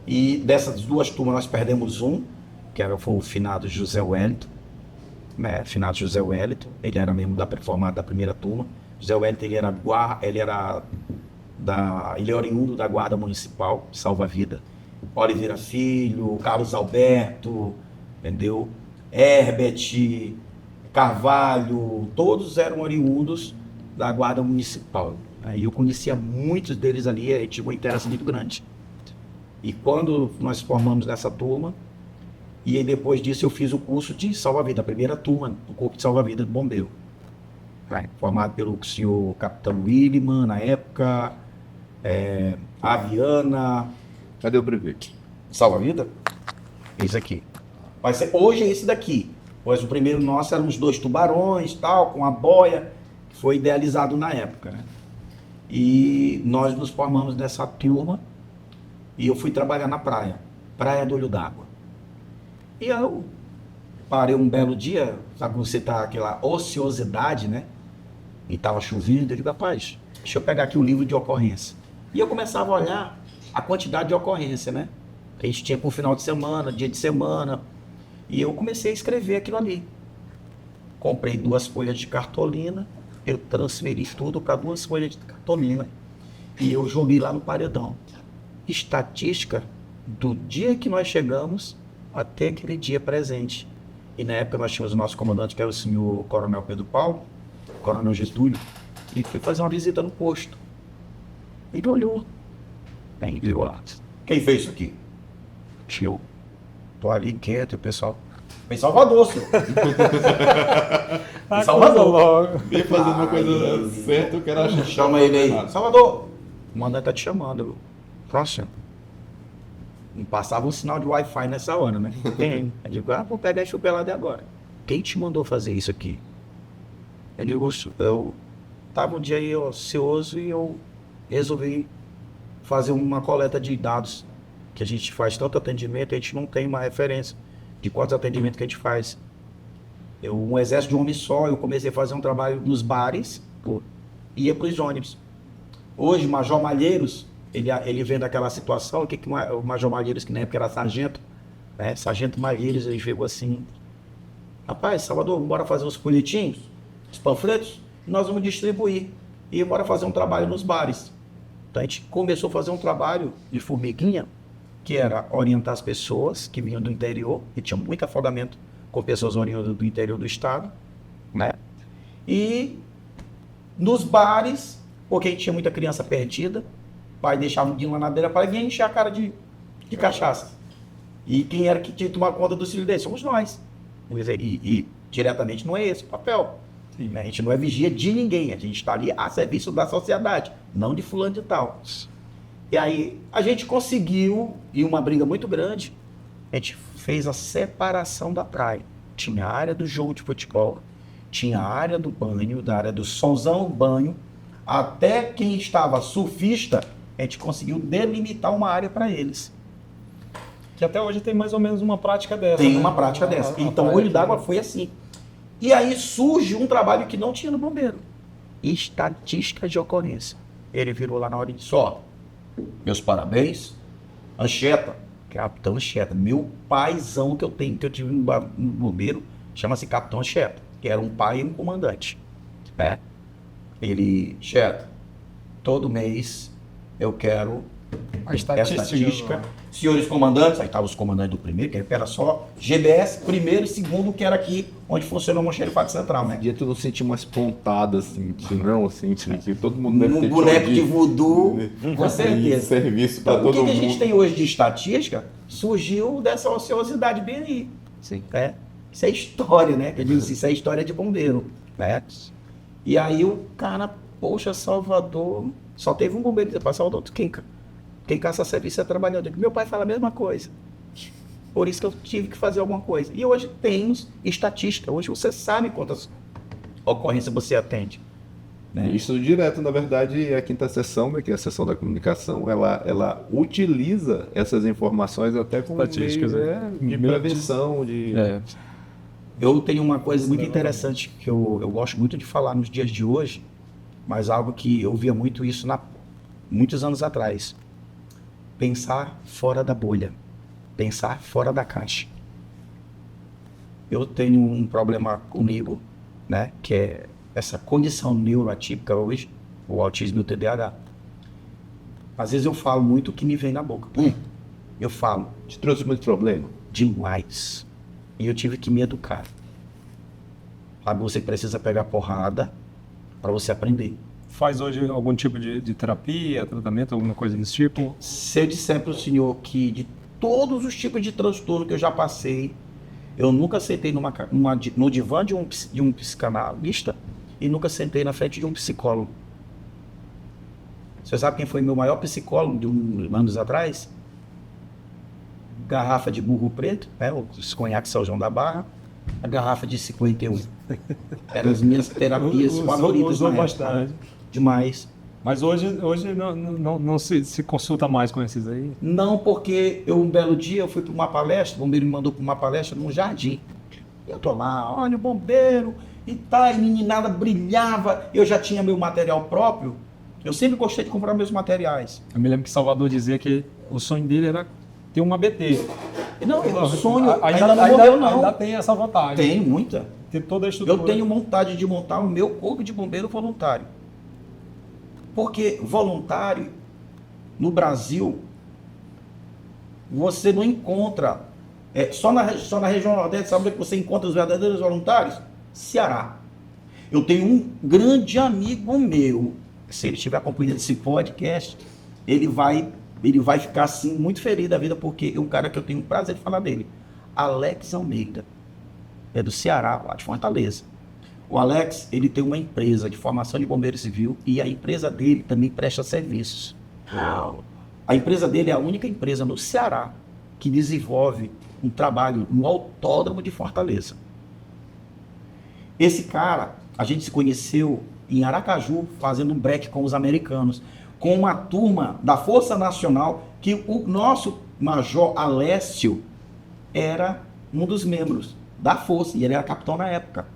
e dessas 2 turmas nós perdemos um, foi o finado José Wellington, né? Finado José Wellington, ele era membro da primeira turma. José Wellington, ele é oriundo da Guarda Municipal, salva-vida. Oliveira Filho, Carlos Alberto, entendeu? Herbert, Carvalho, todos eram oriundos da Guarda Municipal. Aí eu conhecia muitos deles ali, e tinha uma interação muito grande. E quando nós formamos nessa turma, e aí depois disso eu fiz o curso de salva-vida, a primeira turma do Corpo de Salva-Vida do Bombeiro. Formado pelo senhor Capitão Williman, na época, a Viana. Cadê o brevet? Salva-vida? Esse aqui. Vai ser, hoje é esse daqui. Pois o primeiro nosso eram os 2 tubarões, tal, com a boia, que foi idealizado na época, né? E nós nos formamos nessa turma e eu fui trabalhar na Praia do Olho d'Água. E eu parei um belo dia, sabe quando você tá aquela ociosidade, né? E tava chovendo, eu digo, rapaz, deixa eu pegar aqui o livro de ocorrência. E eu começava a olhar a quantidade de ocorrência, né? A gente tinha por final de semana, dia de semana. E eu comecei a escrever aquilo ali. Comprei 2 folhas de cartolina, eu transferi tudo para 2 folhas de cartolina. E eu joguei lá no paredão. Estatística do dia que nós chegamos até aquele dia presente. E na época nós tínhamos o nosso comandante, que era o senhor Coronel Pedro Paulo, Coronel Getúlio, e foi fazer uma visita no posto. Ele olhou. Bem, viu lá. Quem fez isso aqui? Eu. Tô ali quieto, e o pessoal. Em Salvador, senhor. Em Salvador. Ia fazendo uma coisa certa, eu quero achar. Chama ele aí. Salvador. O mandante tá te chamando. Próximo. Não passava um sinal de Wi-Fi nessa hora, né? Tem. Eu digo, vou pegar esse chupelado agora. Quem te mandou fazer isso aqui? Eu digo, eu tava um dia aí ocioso e eu resolvi fazer uma coleta de dados, que a gente faz tanto atendimento, a gente não tem uma referência de quantos atendimentos que a gente faz. Um exército de um homem só, eu comecei a fazer um trabalho nos bares, ia para os ônibus. Hoje, Major Malheiros, ele vendo aquela situação, que o Major Malheiros, que na época era sargento, né? Sargento Malheiros, ele chegou assim, rapaz, Salvador, bora fazer os folhetinhos, os panfletos, e nós vamos distribuir. E bora fazer um trabalho nos bares. Então a gente começou a fazer um trabalho de formiguinha, que era orientar as pessoas que vinham do interior, e tinha muito afogamento com pessoas oriundas do interior do estado, né? E nos bares, porque a gente tinha muita criança perdida, o pai deixava um guinho lá na beira para vir encher a cara de cachaça. E quem era que tinha que tomar conta dos filhos deles? Somos nós. E diretamente não é esse o papel. Sim. A gente não é vigia de ninguém, a gente está ali a serviço da sociedade, não de fulano de tal. E aí a gente conseguiu, e uma briga muito grande, a gente fez a separação da praia. Tinha a área do jogo de futebol, tinha a área do banho, da área do solzão banho, até quem estava surfista, a gente conseguiu delimitar uma área para eles. Que até hoje tem mais ou menos uma prática dessa. Tem, né? Uma prática dessa. Então o Olho d'Água foi assim. E aí surge um trabalho que não tinha no bombeiro. Estatística de ocorrência. Ele virou lá na hora e disse, meus parabéns, Anchieta, Capitão Anchieta, meu paizão que eu tive no bombeiro, chama-se Capitão Anchieta, que era um pai e um comandante. Ele, Anchieta, todo mês eu quero a estatística. Senhores comandantes, aí estavam os comandantes do primeiro, que era só GBS, primeiro e segundo, que era aqui onde funcionou o Almoxarifado Central, né? Dia tu não sentiu umas pontadas, assim, não, assim, que todo mundo deve ter boneco de voodoo, com certeza. Serviço para então, todo mundo. O que a gente tem hoje de estatística surgiu dessa ociosidade bem aí. Sim. Isso é história, né? Eu digo assim, isso é história de bombeiro, né? E aí o cara, poxa, Salvador, só teve um bombeiro para Salvador, quem caça serviço é trabalhador. Meu pai fala a mesma coisa. Por isso que eu tive que fazer alguma coisa. E hoje temos estatística. Hoje você sabe quantas ocorrências você atende. né? Isso direto, na verdade, a quinta seção, né, que é a seção da comunicação, ela utiliza essas informações até como Estatísticas, meio, né? de prevenção, de... Eu tenho uma coisa muito interessante que eu gosto muito de falar nos dias de hoje, mas algo que eu via muito isso muitos anos atrás. Pensar fora da bolha. Pensar fora da caixa. Eu tenho um problema comigo, né, que é essa condição neuroatípica hoje, o autismo e o TDAH. Às vezes eu falo muito o que me vem na boca. Eu falo Te trouxe muito problema? demais. E eu tive que me educar. Sabe, você precisa pegar porrada para você aprender. Faz hoje algum tipo de terapia, tratamento, alguma coisa desse tipo? Se eu disser para o senhor que de todos os tipos de transtorno que eu já passei, eu nunca sentei no divã de um psicanalista e nunca sentei na frente de um psicólogo. Você sabe quem foi meu maior psicólogo de anos atrás? Garrafa de burro preto, né? Os conhaques São João da Barra, a garrafa de 51. Eram as minhas terapias favoritas Usou na época. bastante. Demais. Mas hoje não se consulta mais com esses aí? Não, porque um belo dia eu fui para uma palestra, o bombeiro me mandou para uma palestra num jardim. E eu tô lá, olha o bombeiro e tal, e meninada brilhava. Eu já tinha meu material próprio. Eu sempre gostei de comprar meus materiais. Eu me lembro que Salvador dizia que o sonho dele era ter um ABT. Não, o sonho Ainda ainda não morreu, não. Ainda tem essa vantagem. Tem muita. Ter toda a estrutura. Eu tenho vontade de montar o meu corpo de bombeiro voluntário. Porque voluntário, no Brasil, você não encontra. Só na região Nordeste, sabe onde é que você encontra os verdadeiros voluntários? Ceará. Eu tenho um grande amigo meu, se ele estiver acompanhando esse podcast, ele vai ficar assim muito feliz da vida, porque é um cara que eu tenho o prazer de falar dele. Alex Almeida. É do Ceará, lá de Fortaleza. O Alex, ele tem uma empresa de formação de bombeiro civil e a empresa dele também presta serviços. A empresa dele é a única empresa no Ceará que desenvolve um trabalho no autódromo de Fortaleza. Esse cara, a gente se conheceu em Aracaju, fazendo um break com os americanos, com uma turma da Força Nacional, que o nosso Major Alessio era um dos membros da Força, e ele era capitão na época.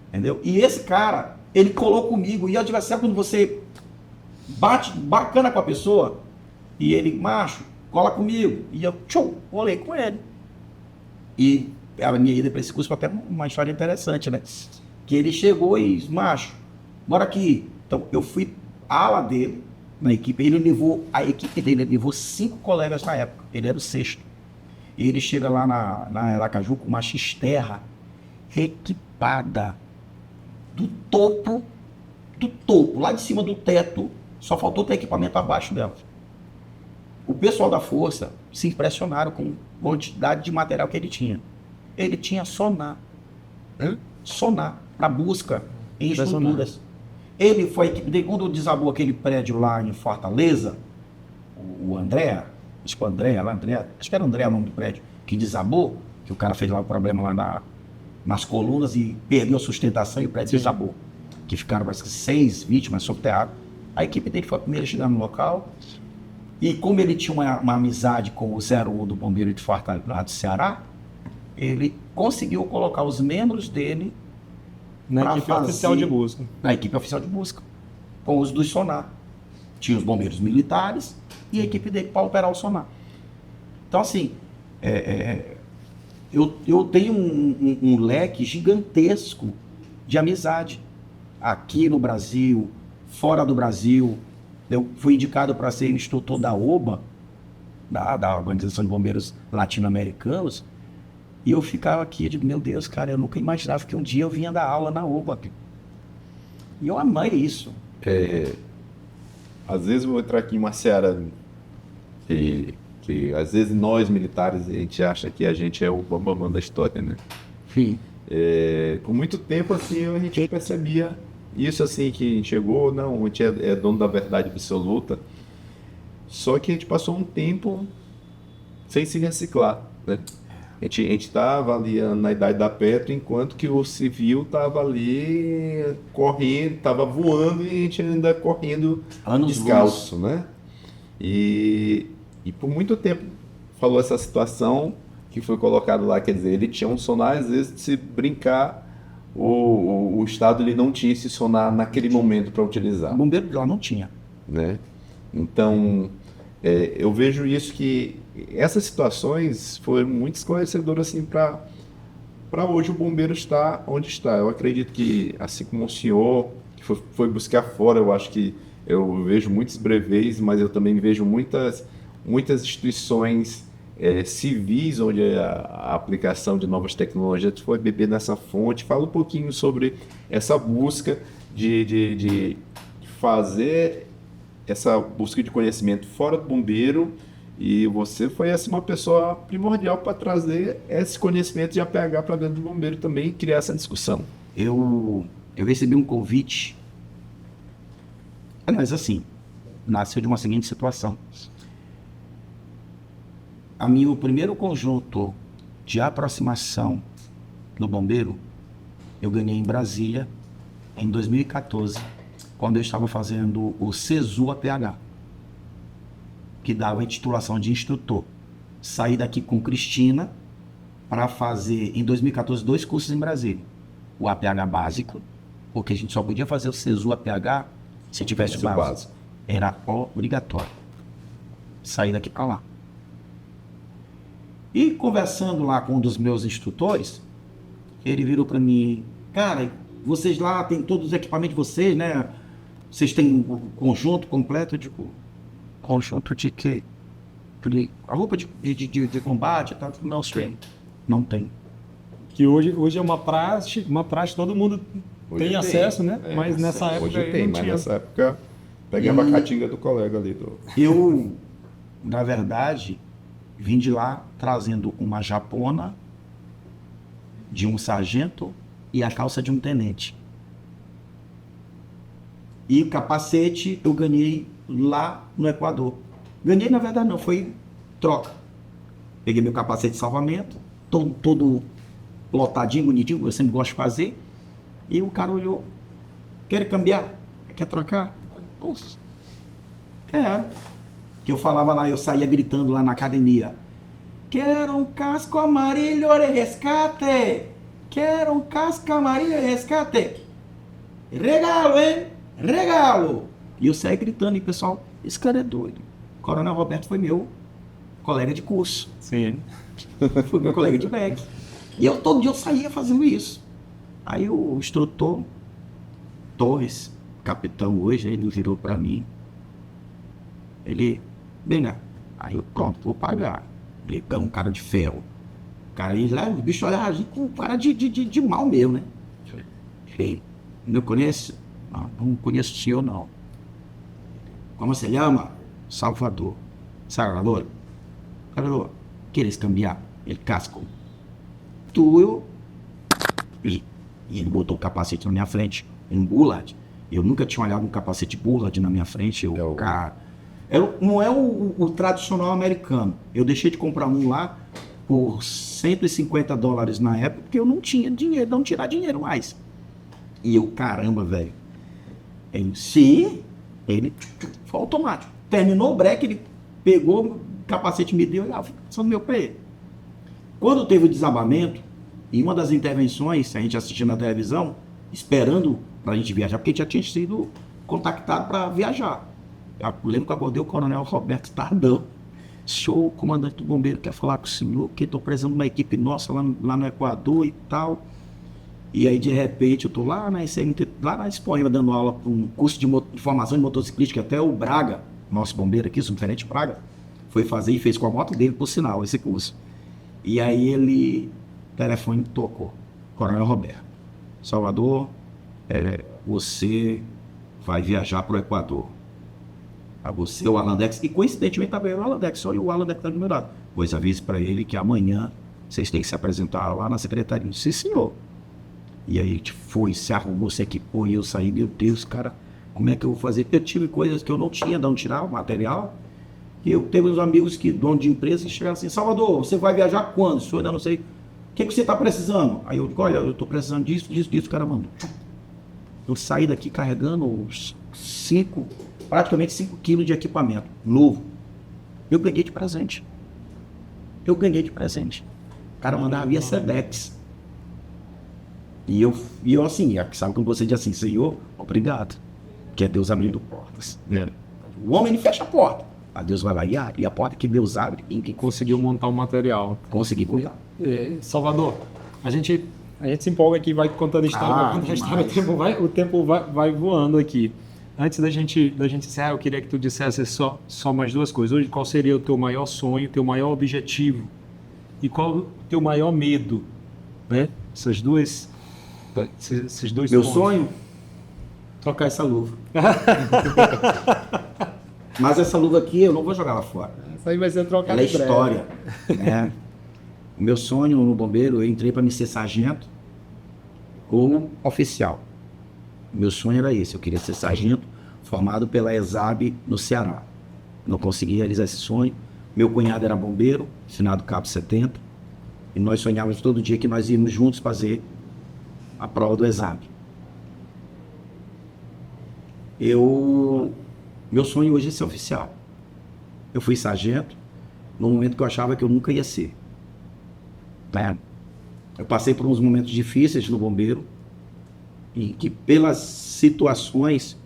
Entendeu? E esse cara, ele colou comigo, e eu digo assim, quando você bate bacana com a pessoa, e ele, macho, cola comigo, e eu, colei com ele. E a minha ida para esse curso foi até uma história interessante, né? Que ele chegou e disse, macho, bora aqui. Então, eu fui a ala dele, na equipe, a equipe dele levou 5 colegas na época, ele era o 6º. E ele chega lá na Aracaju com uma X-Terra equipada do topo, lá de cima do teto, só faltou ter equipamento abaixo dela. O pessoal da Força se impressionaram com a quantidade de material que ele tinha. Ele tinha sonar para busca em estruturas. Ele foi a equipe dele, quando desabou aquele prédio lá em Fortaleza, o André, acho que era André o nome do prédio, que desabou, que o cara fez lá o problema lá nas colunas e perdeu a sustentação e o prédio desabou. Que ficaram, parece que 6 vítimas sob telhado. A equipe dele foi a primeira a chegar no local. E como ele tinha uma amizade com o 01 do Bombeiro de Fortaleza, lá do Ceará, ele conseguiu colocar os membros dele na equipe oficial de busca. Na equipe oficial de busca, com os dos sonar. Tinha os bombeiros militares e a equipe dele para operar o sonar. Então, assim, eu tenho um leque gigantesco de amizade aqui no Brasil, fora do Brasil. Eu fui indicado para ser instrutor da OBA, da Organização de Bombeiros Latino-Americanos, e eu ficava aqui, eu digo, meu Deus, cara, eu nunca imaginava que um dia eu vinha dar aula na OBA. E eu amei isso. Às vezes eu vou entrar aqui em uma seara que às vezes nós militares a gente acha que a gente é o bambambam da história, né? Sim. Com muito tempo assim a gente percebia isso, assim, que chegou, não, a gente é dono da verdade absoluta, só que a gente passou um tempo sem se reciclar, né? A gente tá avaliando na idade da pedra, enquanto que o civil tava ali correndo, tava voando e a gente ainda correndo Anos descalço, né? E por muito tempo falou essa situação que foi colocado lá, quer dizer, ele tinha um sonar, às vezes, de se brincar, o Estado ele não tinha esse sonar naquele momento para utilizar, O bombeiro lá não tinha. né? Então, eu vejo isso que essas situações foram muito esclarecedoras assim para hoje o bombeiro estar onde está. Eu acredito que, assim como o senhor que foi buscar fora, eu acho que eu vejo muitos brevês, mas eu também vejo muitas instituições civis onde a aplicação de novas tecnologias foi beber nessa fonte. Fala um pouquinho sobre essa busca de fazer essa busca de conhecimento fora do bombeiro, e você foi assim, uma pessoa primordial para trazer esse conhecimento de APH para dentro do bombeiro também e criar essa discussão. Eu recebi um convite. Mas assim, nasceu de uma seguinte situação. O primeiro conjunto de aproximação do bombeiro eu ganhei em Brasília em 2014, quando eu estava fazendo o CESU APH, que dava a titulação de instrutor. Saí daqui com Cristina para fazer, em 2014, 2 cursos em Brasília. O APH básico, porque a gente só podia fazer o CESU APH se tivesse o básico. Era obrigatório. Saí daqui para lá. E conversando lá com um dos meus instrutores, ele virou para mim: cara, vocês lá têm todos os equipamentos de vocês, né? Vocês têm um conjunto completo? Eu digo, conjunto de quê? A roupa de combate e tal. Não sei. Não tem. Que hoje é uma praxe, todo mundo Hoje tem acesso, né? Mas nessa época hoje aí tem, não mas tinha. nessa época pegava a caatinga do colega ali. Eu, na verdade, vim de lá trazendo uma japona de um sargento e a calça de um tenente. E o capacete eu ganhei lá no Equador. Ganhei, na verdade, não, foi troca. Peguei meu capacete de salvamento, todo lotadinho, bonitinho, eu sempre gosto de fazer. E o cara olhou: quer cambiar? Quer trocar? Nossa. Que eu falava lá, eu saía gritando lá na academia: quero um casco amarillo de rescate! Quero um casco amarillo de rescate! Regalo, hein? Regalo! E eu saía gritando, e o pessoal: esse cara é doido. O Coronel Roberto foi meu colega de curso. Sim. Foi meu colega de BEC. E todo dia eu saía fazendo isso. Aí o instrutor Torres, capitão hoje, ele virou pra mim. Ele: venha. Aí eu: pronto, vou pagar. Ele é um cara de ferro. O cara aí lá, o bicho olhava com cara de mal mesmo, né? Ele: não conhece? Não conheço o senhor, não. Como se chama? Salvador. Salvador. Salvador, queres cambiar? Ele: casco. Tu. E ele botou o capacete na minha frente, um Bullard. Eu nunca tinha olhado um capacete Bullard na minha frente. Cara, não é o tradicional americano. Eu deixei de comprar um lá por $150 na época, porque eu não tinha dinheiro, não tirar dinheiro mais. E eu: caramba, velho. Ele: sim. Ele foi automático. Terminou o break, ele pegou o capacete, me deu e eu fui passando meu pé. Quando teve o desabamento, em uma das intervenções, a gente assistindo na televisão, esperando pra gente viajar, porque a gente já tinha sido contactado para viajar. Eu lembro que eu acordei o Coronel Roberto Tardão: senhor, o comandante do bombeiro quer falar com o senhor, que estou precisando de uma equipe nossa lá no Equador e tal. E aí, de repente, eu estou lá na SMT, lá na Espanha, dando aula para um curso de formação de motociclista, que até o Braga, nosso bombeiro aqui, o subtenente Braga, foi fazer e fez com a moto dele, por sinal, esse curso. E aí o telefone tocou. Coronel Roberto: Salvador, você vai viajar para o Equador. A você, o Alandex, e coincidentemente estava eu e o Alandex, só o Alandex está do meu lado. Pois avise para ele que amanhã vocês têm que se apresentar lá na secretaria. Sim, senhor. E aí a gente foi, se arrumou, se equipou, e eu saí: meu Deus, cara, como é que eu vou fazer? Eu tive coisas que eu não tinha de onde tirar o material. E eu tenho uns amigos que, dono de empresa, que chegaram assim, Salvador, você vai viajar quando? Senhor, ainda não sei. O que você está precisando? Aí eu digo, olha, eu estou precisando disso, o cara mandou. Eu saí daqui carregando uns praticamente 5 quilos de equipamento novo. Eu ganhei de presente. O cara mandava via Sedex. E eu assim, sabe quando você diz assim, Senhor, obrigado. Que é Deus abrindo portas. Né? O homem ele fecha a porta. A Deus vai lá e abre a porta que Deus abre. E que Conseguiu montar o material. consegui cuidar. Salvador, a gente se empolga aqui, vai contando história, o tempo vai voando aqui. Antes da gente encerrar, eu queria que tu dissesse só mais duas coisas. Hoje, qual seria o teu maior sonho, teu maior objetivo? E qual o teu maior medo? Né? Esses dois Meu pontos. sonho? Trocar essa luva. Mas essa luva aqui eu não vou jogar lá fora. Isso aí vai ser trocado. Ela é história. Né? O meu sonho no bombeiro, eu entrei para me ser sargento ou oficial. Meu sonho era esse, eu queria ser sargento formado pela ESAB no Ceará. Não consegui realizar esse sonho. Meu cunhado era bombeiro, finado Cabo 70, e nós sonhávamos todo dia que nós íamos juntos fazer a prova do ESAB. Meu sonho hoje é ser oficial. Eu fui sargento num momento que eu achava que eu nunca ia ser. Né? Eu passei por uns momentos difíceis no bombeiro, e que pelas situações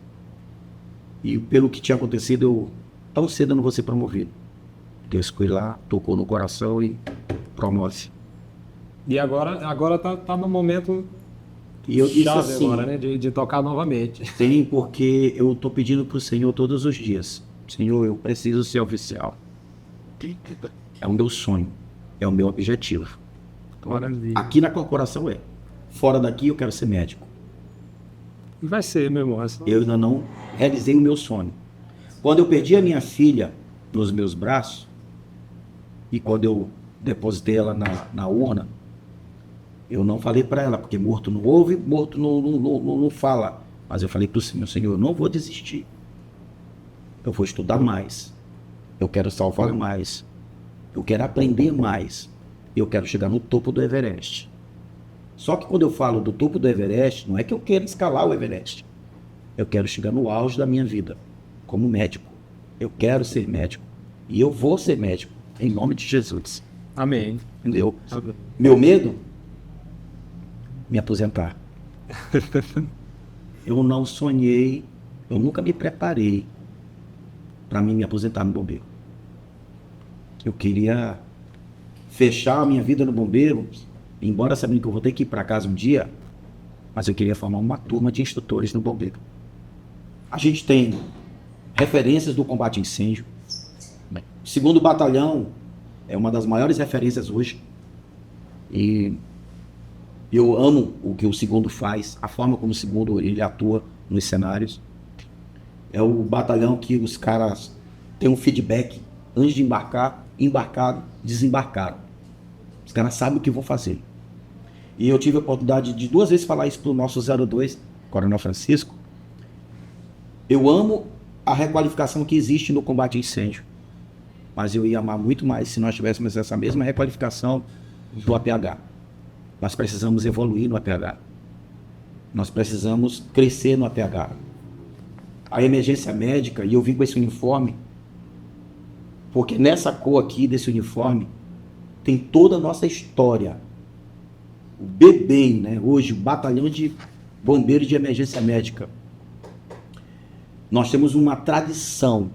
e pelo que tinha acontecido, tão cedo eu não vou ser promovido. Deus foi lá, tocou no coração e promove. E agora tá no momento E eu disse chave assim, agora, né? De tocar novamente. sim, porque eu estou pedindo para o Senhor todos os dias. Senhor, eu preciso ser oficial. É o meu sonho, é o meu objetivo. Maravilha. Aqui na corporação é. Fora daqui eu quero ser médico. Vai ser, meu irmão. Eu ainda não realizei o meu sonho. Quando eu perdi a minha filha nos meus braços, e quando eu depositei ela na urna, eu não falei para ela, porque morto não ouve, morto não fala. Mas eu falei para o Senhor, Senhor, eu não vou desistir. Eu vou estudar mais. Eu quero salvar mais. Eu quero aprender mais. Eu quero chegar no topo do Everest. Só que quando eu falo do topo do Everest, não é que eu quero escalar o Everest. Eu quero chegar no auge da minha vida, como médico. Eu quero ser médico. E eu vou ser médico, em nome de Jesus. Amém. Entendeu? Meu medo? Me aposentar. Eu não sonhei, eu nunca me preparei para me aposentar no bombeiro. Eu queria fechar a minha vida no bombeiro, embora sabendo que eu vou ter que ir para casa um dia, mas eu queria formar uma turma de instrutores no bombeiro. A gente tem referências do combate a incêndio. O 2º Batalhão é uma das maiores referências hoje. E eu amo o que o 2º faz, a forma como o 2º ele atua nos cenários. É o batalhão que os caras têm um feedback antes de embarcar, embarcaram, desembarcaram. Os caras sabem o que vão fazer. E eu tive a oportunidade de 2 vezes falar isso para o nosso 02, Coronel Francisco. Eu amo a requalificação que existe no combate a incêndio. Mas eu ia amar muito mais se nós tivéssemos essa mesma requalificação do APH. Nós precisamos evoluir no APH. Nós precisamos crescer no APH. A emergência médica, e eu vim com esse uniforme, porque nessa cor aqui desse uniforme tem toda a nossa história. O BBEM, né? Hoje, o Batalhão de Bombeiros de Emergência Médica. Nós temos uma tradição.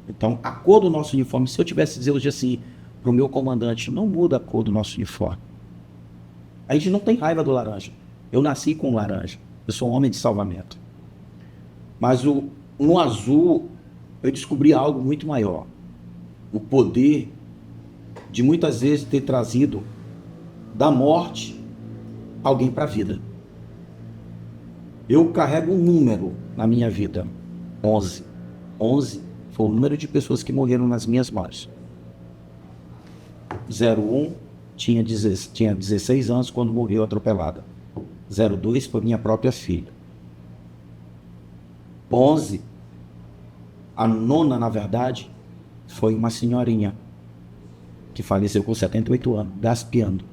Então, a cor do nosso uniforme, se eu tivesse dizer hoje assim para o meu comandante, não muda a cor do nosso uniforme. A gente não tem raiva do laranja. Eu nasci com laranja. Eu sou um homem de salvamento. Mas no azul, eu descobri algo muito maior. O poder de muitas vezes ter trazido da morte alguém para a vida. Eu carrego um número na minha vida. 11. 11 foi o número de pessoas que morreram nas minhas mãos. 01 tinha 16 anos quando morreu atropelada. 02 foi minha própria filha. 11, a nona, na verdade, foi uma senhorinha que faleceu com 78 anos, gaspeando.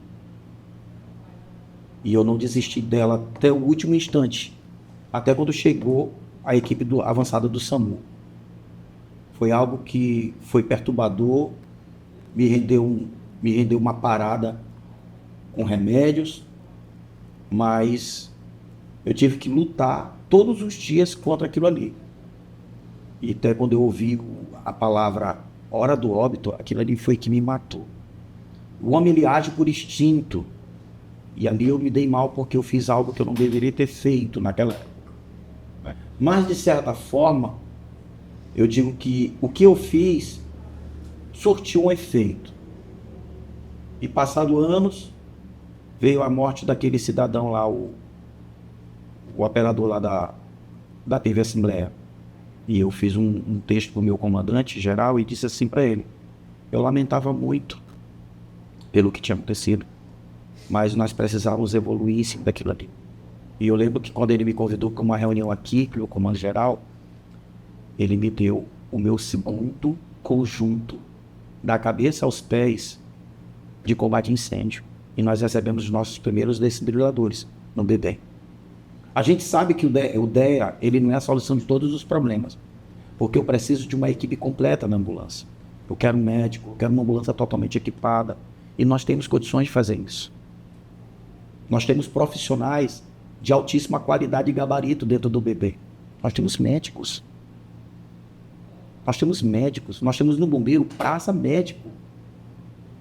E eu não desisti dela até o último instante, até quando chegou a equipe avançada do SAMU. Foi algo que foi perturbador, me rendeu uma parada com remédios, mas eu tive que lutar todos os dias contra aquilo ali. E até quando eu ouvi a palavra hora do óbito, aquilo ali foi que me matou. O homem, ele age por instinto. E ali eu me dei mal porque eu fiz algo que eu não deveria ter feito naquela época. Mas, de certa forma, eu digo que o que eu fiz surtiu um efeito. E passado anos, veio a morte daquele cidadão lá, o operador lá da TV Assembleia. E eu fiz um texto para o meu comandante geral e disse assim para ele: eu lamentava muito pelo que tinha acontecido, mas nós precisávamos evoluir em cima daquilo ali. E eu lembro que quando ele me convidou para uma reunião aqui, com o comando geral, ele me deu o meu segundo conjunto, da cabeça aos pés, de combate a incêndio. E nós recebemos os nossos primeiros desfibriladores no BB. A gente sabe que o DEA, ele não é a solução de todos os problemas, porque eu preciso de uma equipe completa na ambulância. Eu quero um médico, eu quero uma ambulância totalmente equipada, e nós temos condições de fazer isso. Nós temos profissionais de altíssima qualidade e gabarito dentro do BB. Nós temos médicos. Nós temos no bombeiro praça médico.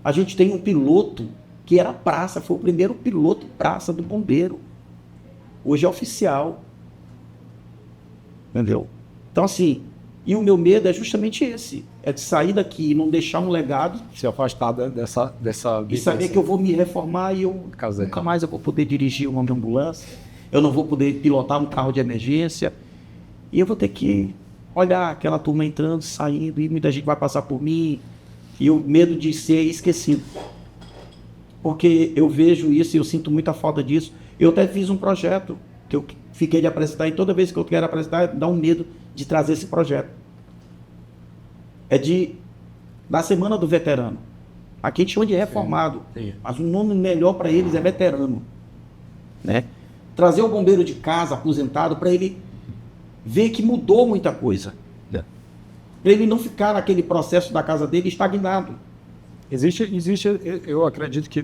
A gente tem um piloto que era praça, foi o primeiro piloto praça do bombeiro. Hoje é oficial. Entendeu? Então, assim, e o meu medo é justamente esse. É de sair daqui e não deixar um legado. Se afastar dessa E saber que eu vou me reformar e eu nunca mais eu vou poder dirigir uma ambulância. Eu não vou poder pilotar um carro de emergência. E eu vou ter que olhar aquela turma entrando, saindo, e muita gente vai passar por mim. E o medo de ser esquecido. Porque eu vejo isso e eu sinto muita falta disso. Eu até fiz um projeto que eu fiquei de apresentar, e toda vez que eu quero apresentar, dá um medo de trazer esse projeto. É da Semana do Veterano. Aqui a gente chama de reformado, Sim. mas o nome melhor para eles é veterano. Né? Trazer o bombeiro de casa, aposentado, para ele ver que mudou muita coisa. Para ele não ficar naquele processo da casa dele estagnado. Existe, eu acredito que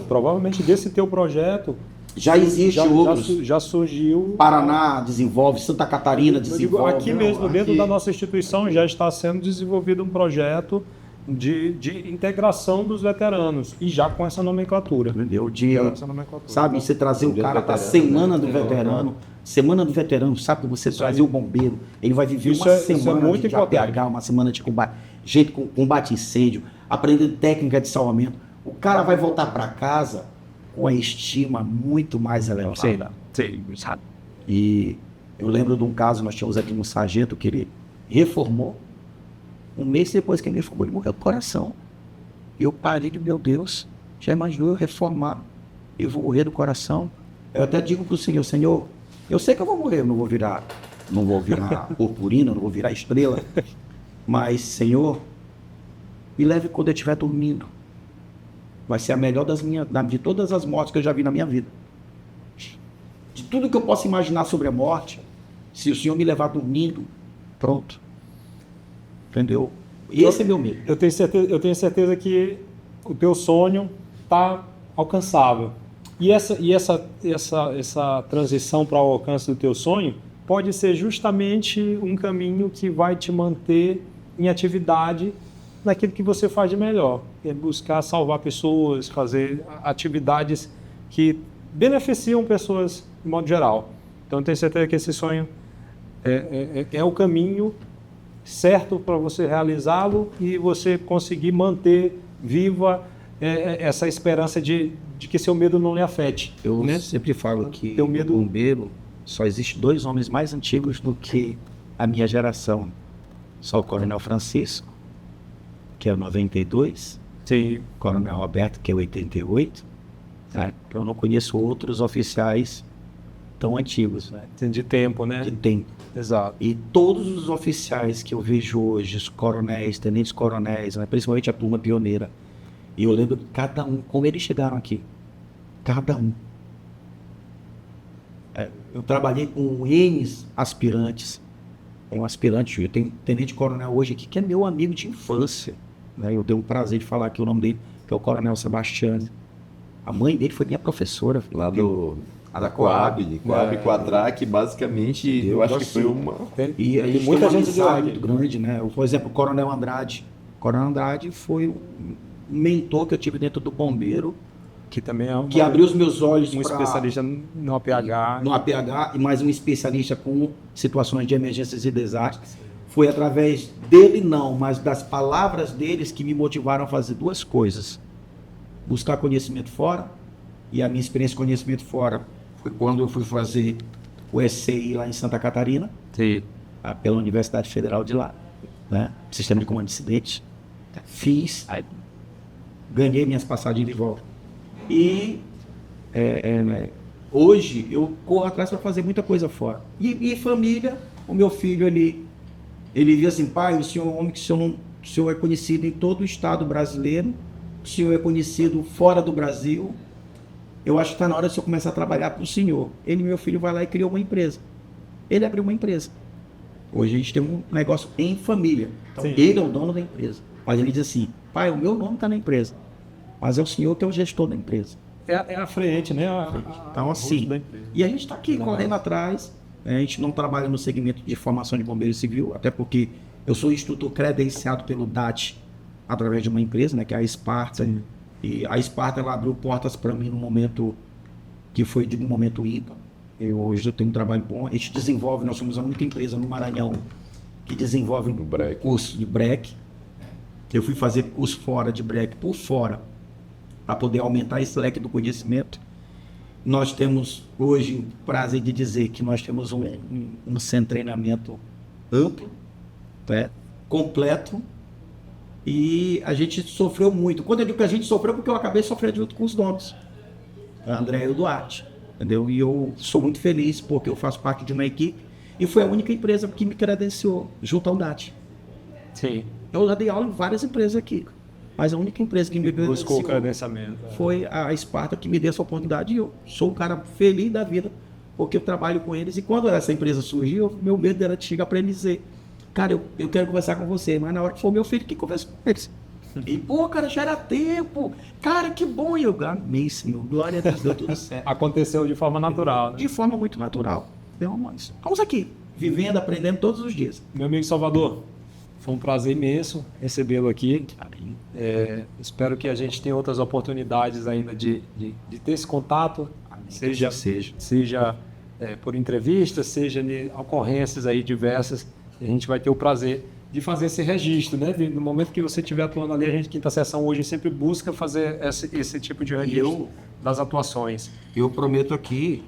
provavelmente desse teu projeto Já existe outros. já surgiu. Paraná desenvolve, Santa Catarina Eu digo, desenvolve. aqui mesmo, dentro da nossa instituição, já está sendo desenvolvido um projeto de integração dos veteranos, e já com essa nomenclatura. Entendeu? Nomenclatura. Sabe, você trazer o cara para a Semana do Veterano. Semana do Veterano, sabe? Você trazer o bombeiro, ele vai viver Isso uma é semana muito de importante. APH, uma semana de combate, gente com combate a incêndio, aprendendo técnica de salvamento. O cara vai voltar para casa com a estima muito mais elevada. Sim, sabe? E eu lembro de um caso, nós tínhamos aqui um sargento que ele reformou. Um mês depois que ele reformou, ele morreu do coração. E eu parei de, meu Deus, já imaginou eu reformar? Eu vou morrer do coração? Eu até digo para o Senhor, Senhor, eu sei que eu vou morrer, eu não vou virar purpurina, não vou virar estrela. Mas, Senhor, me leve quando eu estiver dormindo. Vai ser a melhor de todas as mortes que eu já vi na minha vida. De tudo que eu posso imaginar sobre a morte, se o Senhor me levar dormindo, pronto. Entendeu? Esse é meu medo. Eu tenho certeza que o teu sonho está alcançável. E essa transição para o alcance do teu sonho pode ser justamente um caminho que vai te manter em atividade naquilo que você faz de melhor. É buscar salvar pessoas, fazer atividades que beneficiam pessoas de modo geral. Então, eu tenho certeza que esse sonho é o caminho certo para você realizá-lo e você conseguir manter viva essa esperança de que seu medo não lhe afete. Eu né? sempre falo que Teu medo... no bombeiro só existe 2 homens mais antigos do que a minha geração. Só o Coronel Francisco, que é 92, Sim. o Coronel Roberto, que é 88. Tá? Eu não conheço outros oficiais tão antigos, né? De tempo, né? De tempo. Exato. E todos os oficiais que eu vejo hoje, os coronéis, tenentes coronéis, né? Principalmente a turma pioneira, e eu lembro cada um, como eles chegaram aqui. Cada um. Eu trabalhei com N aspirantes. Tem um aspirante, eu tenho tenente coronel hoje aqui, que é meu amigo de infância. Né? Eu tenho o prazer de falar aqui o nome dele, que é o Coronel Sebastiani. A mãe dele foi minha professora. Lá da Coab Quadra, que basicamente eu acho que foi uma... E aí muita tem uma gente de lá amizade muito grande, né? Por exemplo, o Coronel Andrade. O Coronel Andrade foi um mentor que eu tive dentro do bombeiro, Que também é que abriu os meus olhos um pra- especialista no APH. no APH e mais um especialista com situações de emergências e desastres. Foi através dele não, mas das palavras deles que me motivaram a fazer duas coisas. Buscar conhecimento fora, e a minha experiência de conhecimento fora foi quando eu fui fazer o SCI lá em Santa Catarina, Sim. pela Universidade Federal de lá, né? Sistema de comando de incidentes. Fiz, aí ganhei minhas passagens de volta. E hoje eu corro atrás para fazer muita coisa fora. E família, o meu filho ele via assim, pai, o senhor é um homem que o senhor é conhecido em todo o estado brasileiro, o senhor é conhecido fora do Brasil. Eu acho que está na hora de eu começar a trabalhar para o senhor. Ele, meu filho, vai lá e criou uma empresa. Ele abriu uma empresa. Hoje a gente tem um negócio em família. Então, Sim. ele é o dono da empresa. Mas ele diz assim, pai, o meu nome está na empresa. Mas é o senhor que é o gestor da empresa. É a frente, né? Então, assim, e a gente está aqui correndo atrás. A gente não trabalha no segmento de formação de bombeiro civil, até porque eu sou instrutor credenciado pelo DAT através de uma empresa, né, que é a Esparta. Sim. E a Esparta ela abriu portas para mim no momento que foi de um momento ímpar. Hoje eu tenho um trabalho bom. A gente desenvolve, nós somos a única empresa no Maranhão que desenvolve um curso de breque. Eu fui fazer curso fora de breque por fora, para poder aumentar esse leque do conhecimento. Nós temos hoje o prazer de dizer que nós temos um centro de treinamento amplo, né, completo, e a gente sofreu muito. Quando eu digo que a gente sofreu, porque eu acabei sofrendo junto com os donos, André e o Duarte, entendeu? E eu sou muito feliz porque eu faço parte de uma equipe e foi a única empresa que me credenciou junto ao DAT. Sim. Eu já dei aula em várias empresas aqui, mas a única empresa que me Buscou o credenciou credenciamento. foi a Esparta que me deu essa oportunidade, e eu sou um cara feliz da vida, porque eu trabalho com eles, e quando essa empresa surgiu, meu medo era de chegar para eles dizer, cara, eu quero conversar com você, mas na hora que for meu filho que conversa com eles. E, pô, cara, já era tempo, cara, que bom, e eu amei, Senhor, glória a Deus, deu tudo certo. Aconteceu de forma natural, né? De forma muito natural. Então, mas estamos aqui, vivendo, aprendendo todos os dias. Meu amigo Salvador, foi um prazer imenso recebê-lo aqui. Espero que a gente tenha outras oportunidades ainda de ter esse contato, seja por entrevistas, seja de ocorrências aí diversas. A gente vai ter o prazer de fazer esse registro, né? No momento que você estiver atuando ali, a gente, quinta sessão, hoje sempre busca fazer esse tipo de registro das atuações. Eu prometo aqui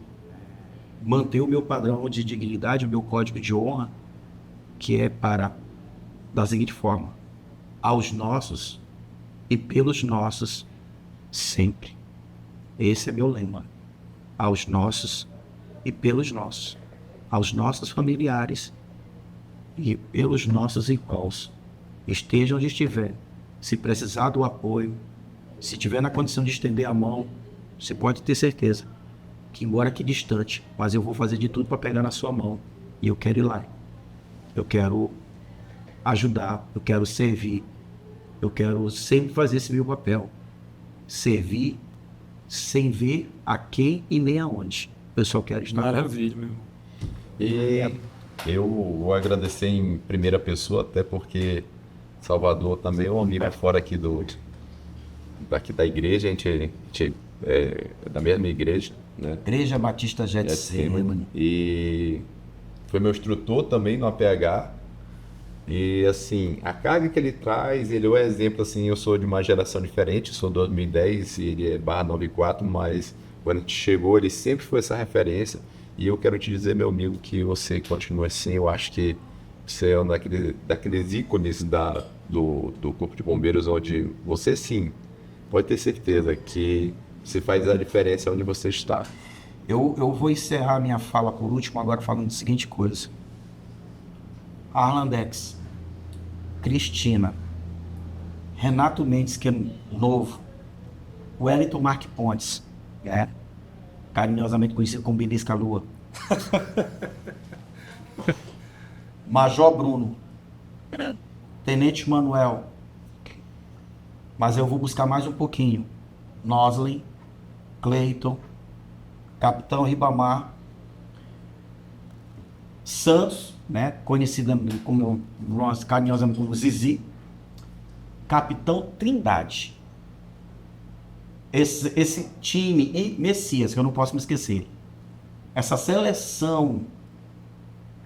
manter o meu padrão de dignidade, o meu código de honra, que é da seguinte forma: aos nossos e pelos nossos, sempre. Esse é meu lema. Aos nossos e pelos nossos. Aos nossos familiares e pelos nossos irmãos. Esteja onde estiver. Se precisar do apoio, se tiver na condição de estender a mão, você pode ter certeza que, embora aqui distante, mas eu vou fazer de tudo para pegar na sua mão. E eu quero ir lá. Eu quero ajudar, eu quero servir, eu quero sempre fazer esse meu papel. Servir sem ver a quem e nem aonde. Eu só quero estar lá. Maravilha, meu irmão. E eu vou agradecer em primeira pessoa, até porque Salvador também é um amigo fora aqui daqui da igreja, a gente é da mesma igreja, né? Igreja Batista Getsemane. E foi meu instrutor também no APH. E assim, a carga que ele traz, ele é um exemplo, assim, eu sou de uma geração diferente, sou 2010 e ele é /94, mas quando a gente chegou, ele sempre foi essa referência. E eu quero te dizer, meu amigo, que você continua assim. Eu acho que você é um daqueles ícones do Corpo de Bombeiros, onde você sim pode ter certeza que você faz a diferença onde você está. Eu vou encerrar minha fala por último agora falando da seguinte coisa. Arlandex, Cristina, Renato Mendes, que é novo, Wellington Mark Pontes, carinhosamente conhecido como Belisca Lua, Major Bruno, Tenente Manuel, mas eu vou buscar mais um pouquinho, Nosley, Cleiton, Capitão Ribamar, Santos, né, conhecida como nós carinhosamente como Zizi, Capitão Trindade. Esse time e Messias, que eu não posso me esquecer. Essa seleção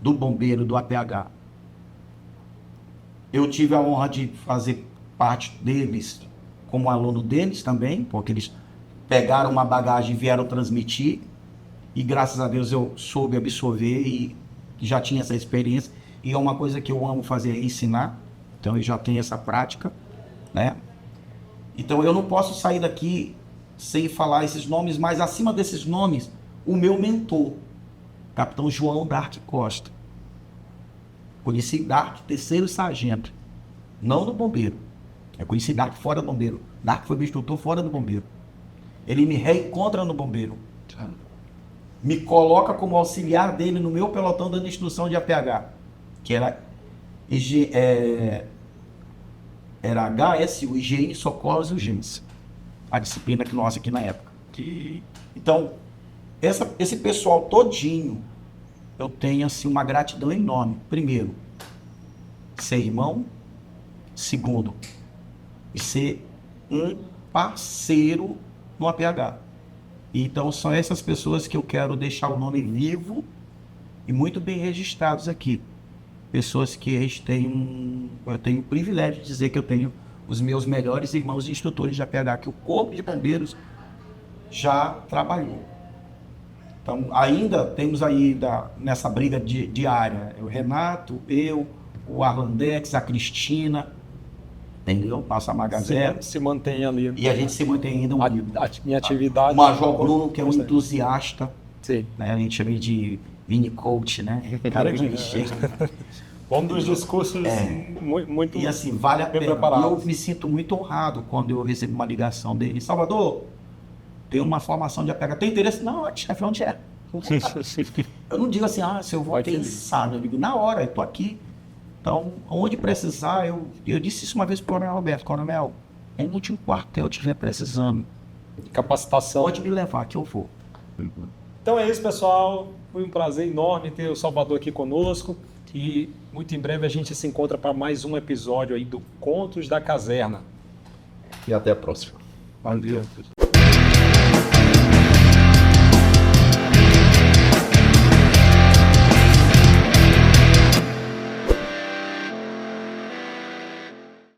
do bombeiro do APH. Eu tive a honra de fazer parte deles como aluno deles também, porque eles pegaram uma bagagem e vieram transmitir. E graças a Deus eu soube absorver e já tinha essa experiência. E é uma coisa que eu amo fazer, é ensinar. Então eu já tenho essa prática, né? Então eu não posso sair daqui sem falar esses nomes, mas acima desses nomes, o meu mentor, Capitão João Dark Costa. Conheci Dark, terceiro sargento, não no bombeiro. Eu conheci Dark fora do bombeiro. Dark foi meu instrutor fora do bombeiro. Ele me reencontra no bombeiro. Me coloca como auxiliar dele no meu pelotão dando instrução de APH, que era HSU, Higiene, Socorros e Urgência. A disciplina que nossa aqui na época. Então, esse pessoal todinho, eu tenho assim uma gratidão enorme. Primeiro, ser irmão. Segundo, ser um parceiro no APH. Então, são essas pessoas que eu quero deixar o nome vivo e muito bem registrados aqui. Pessoas que eu tenho o privilégio de dizer que eu tenho os meus melhores irmãos e instrutores de APH, que o Corpo de Bombeiros já trabalhou. Então, ainda temos aí nessa briga diária, o Renato, eu, o Arlandex, a Cristina, entendeu? Passa a Magazé. Se mantém ali. E a gente se mantém ainda unido. Minha atividade. O Major Bruno, que é um entusiasta, Sim. né? A gente chama ele de Vini Coach, né? Cara que chega. Um dos discursos muito. E assim, vale a bem pena. preparado. E eu me sinto muito honrado quando eu recebo uma ligação dele. Salvador, tem uma formação de APH. Tem interesse? Não, chefe, onde é? Eu não digo assim, se eu vou pensar, eu digo, na hora, eu tô aqui. Então, onde precisar, eu disse isso uma vez pro Coronel Roberto, Coronel, onde um quartel estiver precisando, Capacitação. pode me levar que eu vou. Então é isso, pessoal. Foi um prazer enorme ter o Salvador aqui conosco. E muito em breve a gente se encontra para mais um episódio aí do Contos da Caserna. E até a próxima. Valeu.